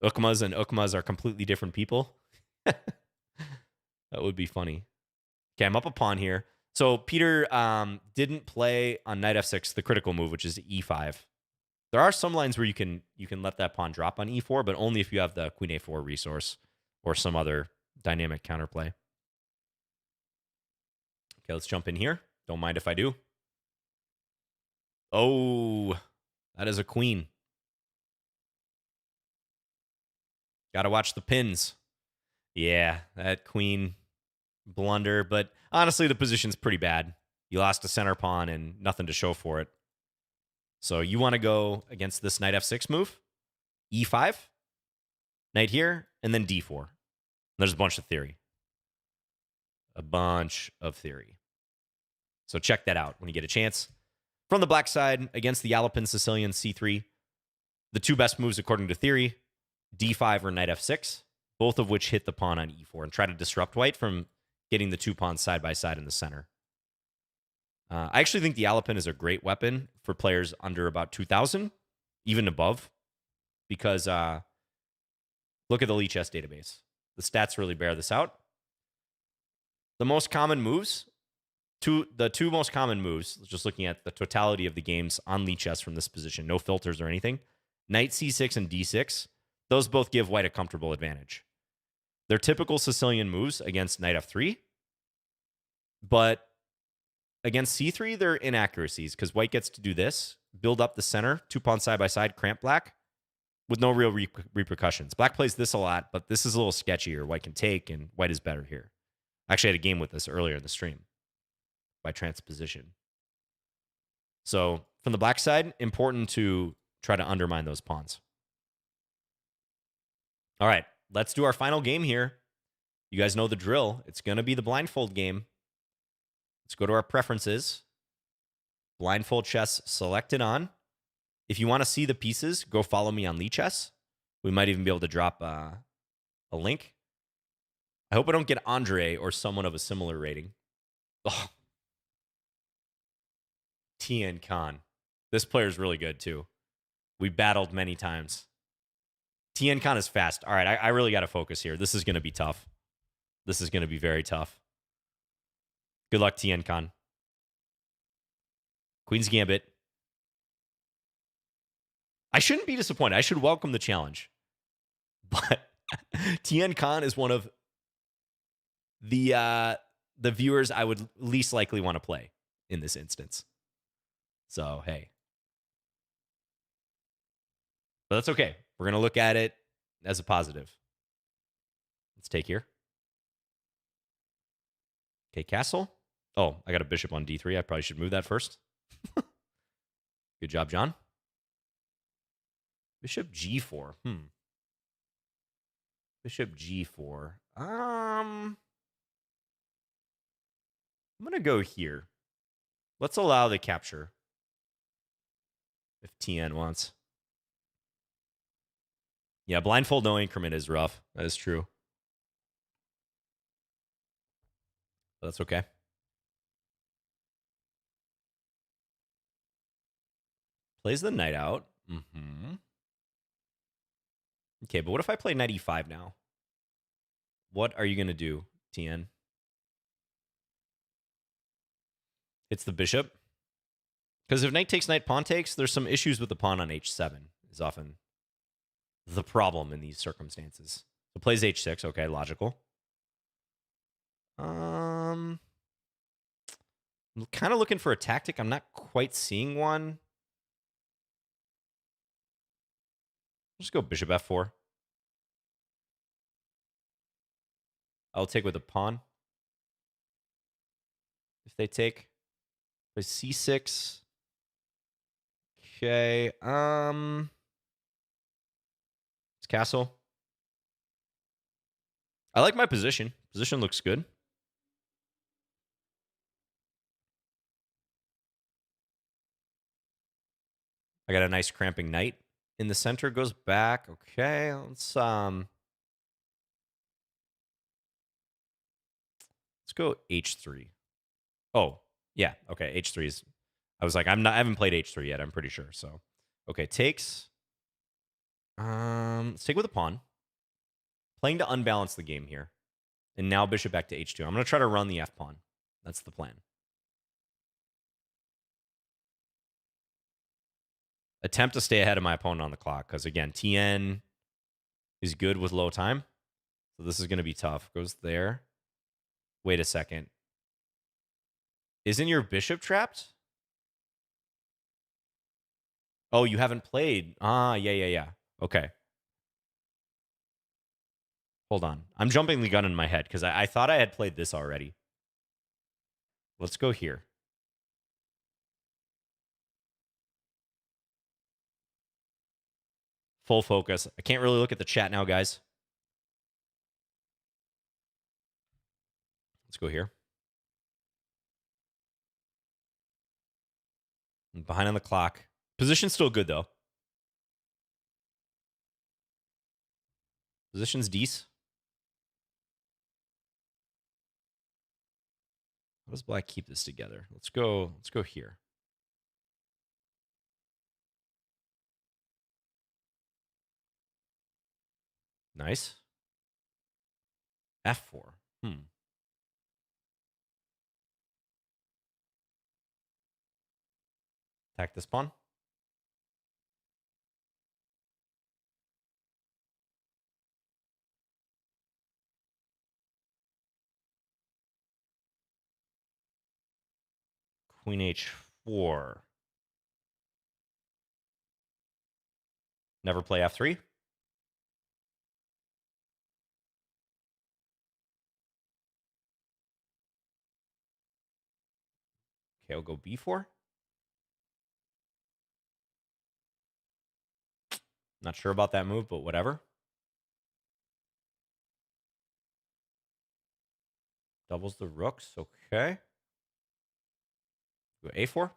A: Ukmas and Ukmas are completely different people. That would be funny. Okay, I'm up a pawn here. So Peter didn't play on knight f6 the critical move, which is e5. There are some lines where you can let that pawn drop on e4, but only if you have the queen a4 resource or some other dynamic counterplay. Okay, let's jump in here. Don't mind if I do. Oh, that is a queen. Got to watch the pins. Yeah, that queen blunder. But honestly, the position's pretty bad. You lost a center pawn and nothing to show for it. So you want to go against this knight f6 move, e5, knight here, and then d4. There's a bunch of theory. A bunch of theory. So check that out when you get a chance. From the black side, against the Alapin Sicilian c3, the two best moves according to theory, d5 or knight f6, both of which hit the pawn on e4 and try to disrupt white from getting the two pawns side by side in the center. I actually think the Alapin is a great weapon for players under about 2,000, even above, because look at the Lichess database. The stats really bear this out. The most common moves, the two most common moves, just looking at the totality of the games on Lichess from this position, no filters or anything, knight c6 and d6, those both give white a comfortable advantage. They're typical Sicilian moves against knight f3, but against c3, they're inaccuracies because white gets to do this, build up the center, two pawns side by side, cramp black, with no real repercussions. Black plays this a lot, but this is a little sketchier. White can take, and white is better here. I actually had a game with this earlier in the stream by transposition. So from the black side, important to try to undermine those pawns. All right, let's do our final game here. You guys know the drill. It's going to be the blindfold game. Let's go to our preferences. Blindfold chess selected on. If you want to see the pieces, go follow me on Lichess. We might even be able to drop a link. I hope I don't get Andre or someone of a similar rating. Oh. Caro-Kann. This player is really good, too. We battled many times. Caro-Kann is fast. All right, I really got to focus here. This is going to be tough. This is going to be very tough. Good luck, Caro-Kann. Queen's Gambit. I shouldn't be disappointed. I should welcome the challenge. But Caro-Kann is one of the viewers I would least likely want to play in this instance. So, hey. But that's okay. We're going to look at it as a positive. Let's take here. Okay, castle. Oh, I got a bishop on d3. I probably should move that first. Good job, John. Bishop g4. Bishop g4. I'm going to go here. Let's allow the capture. If TN wants. Yeah, blindfold no increment is rough. That is true. But that's okay. Plays the knight out. Okay, but what if I play knight e5 now? What are you going to do, TN? It's the bishop. Because if knight takes, knight pawn takes, there's some issues with the pawn on h7 is often the problem in these circumstances. So plays h6. Okay, logical. I'm kind of looking for a tactic. I'm not quite seeing one. Just go bishop f4. I'll take with a pawn. they take. Play c6. Okay. It's castle. I like my position. Position looks good. I got a nice cramping knight in the center. Goes back. Okay. Let's go h3. Oh, yeah. Okay, h3 is. I was like, I haven't played h3 yet. I'm pretty sure. So, okay, takes. Let's take with a pawn. Playing to unbalance the game here, and now bishop back to h2. I'm gonna try to run the f pawn. That's the plan. Attempt to stay ahead of my opponent on the clock because again, TN is good with low time, so this is gonna be tough. Goes there. Wait a second. Isn't your bishop trapped? Oh, you haven't played. Yeah. Okay. Hold on. I'm jumping the gun in my head because I thought I had played this already. Let's go here. Full focus. I can't really look at the chat now, guys. Let's go here. I'm behind on the clock. Position's still good, though. Position's decent. How does black keep this together? Let's go here. Nice. F4. Attack this pawn. Queen h4. Never play f3. Okay, I'll go b4. Not sure about that move, but whatever. Doubles the rooks. Okay. Go a4.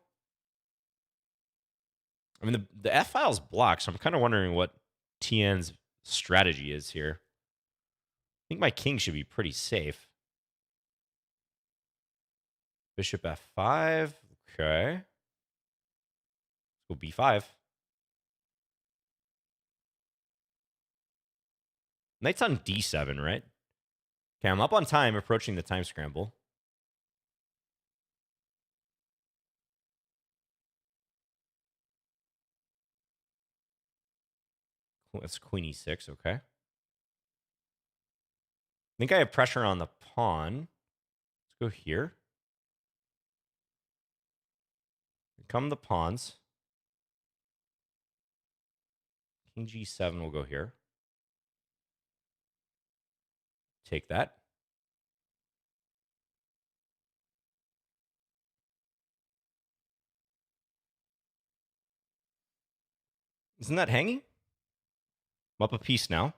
A: I mean, the F file's blocked, so I'm kind of wondering what TN's strategy is here. I think my king should be pretty safe. Bishop f5. Okay. Let's go b5. Knight's on d7, right? Okay, I'm up on time, approaching the time scramble. That's queen e6, okay. I think I have pressure on the pawn. Let's go here. Come the pawns. King g7 will go here. Take that. Isn't that hanging? I'm up a piece now.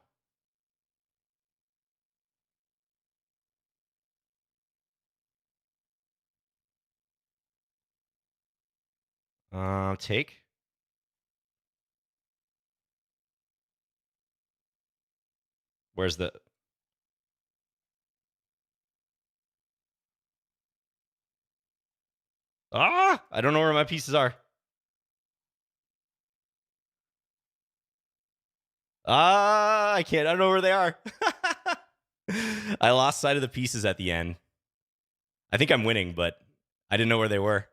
A: Take. Where's the... I don't know where my pieces are. I can't. I don't know where they are. I lost sight of the pieces at the end. I think I'm winning, but I didn't know where they were.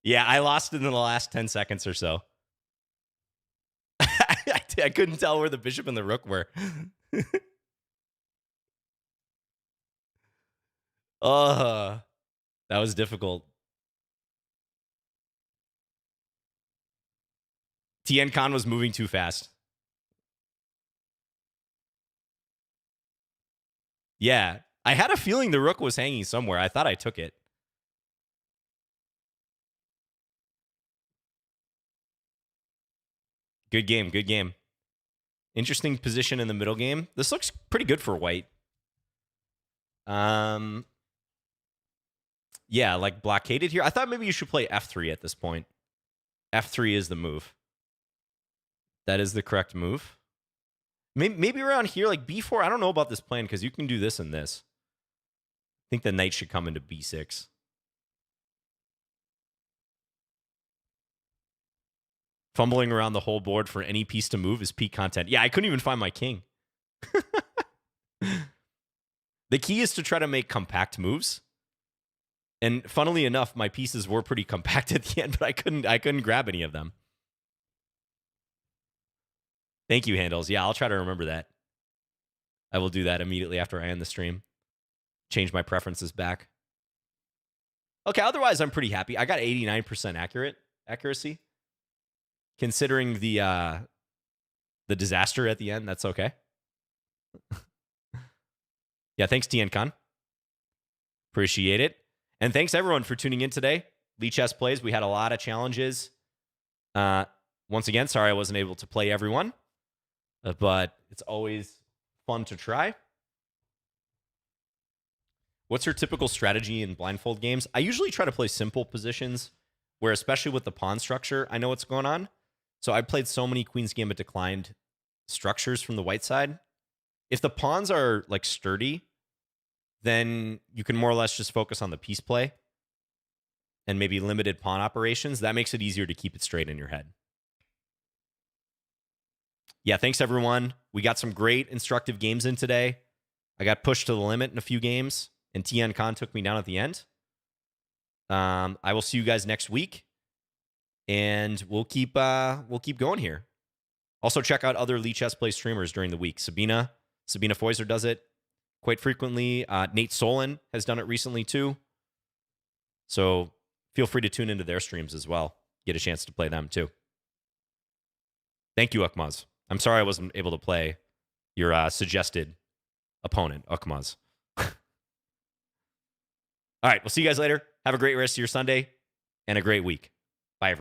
A: Yeah, I lost in the last 10 seconds or so. I couldn't tell where the bishop and the rook were. That was difficult. Caro-Kann was moving too fast. Yeah. I had a feeling the rook was hanging somewhere. I thought I took it. Good game. Good game. Interesting position in the middle game. This looks pretty good for white. Yeah, like blockaded here. I thought maybe you should play f3 at this point. F3 is the move. That is the correct move. Maybe around here, like b4. I don't know about this plan because you can do this and this. I think the knight should come into b6. Fumbling around the whole board for any piece to move is peak content. Yeah, I couldn't even find my king. The key is to try to make compact moves. And funnily enough, my pieces were pretty compact at the end, but I couldn't grab any of them. Thank you, Handles. Yeah, I'll try to remember that. I will do that immediately after I end the stream. Change my preferences back. Okay, otherwise I'm pretty happy. I got 89% accuracy. Considering the disaster at the end, that's okay. Yeah, thanks, Caro-Kann. Appreciate it. And thanks, everyone, for tuning in today. Lichess Plays, we had a lot of challenges. Once again, sorry I wasn't able to play everyone. But it's always fun to try. What's your typical strategy in blindfold games? I usually try to play simple positions where, especially with the pawn structure, I know what's going on. So I played so many Queen's Gambit declined structures from the white side. If the pawns are like sturdy, then you can more or less just focus on the piece play and maybe limited pawn operations. That makes it easier to keep it straight in your head. Yeah, thanks, everyone. We got some great instructive games in today. I got pushed to the limit in a few games, and Caro-Kann took me down at the end. I will see you guys next week, and we'll keep going here. Also, check out other Lichess Play streamers during the week. Sabina Foiser does it quite frequently. Nate Solon has done it recently, too. So feel free to tune into their streams as well. Get a chance to play them, too. Thank you, Ukmaz. I'm sorry I wasn't able to play your suggested opponent, Ukmaz. All right, we'll see you guys later. Have a great rest of your Sunday and a great week.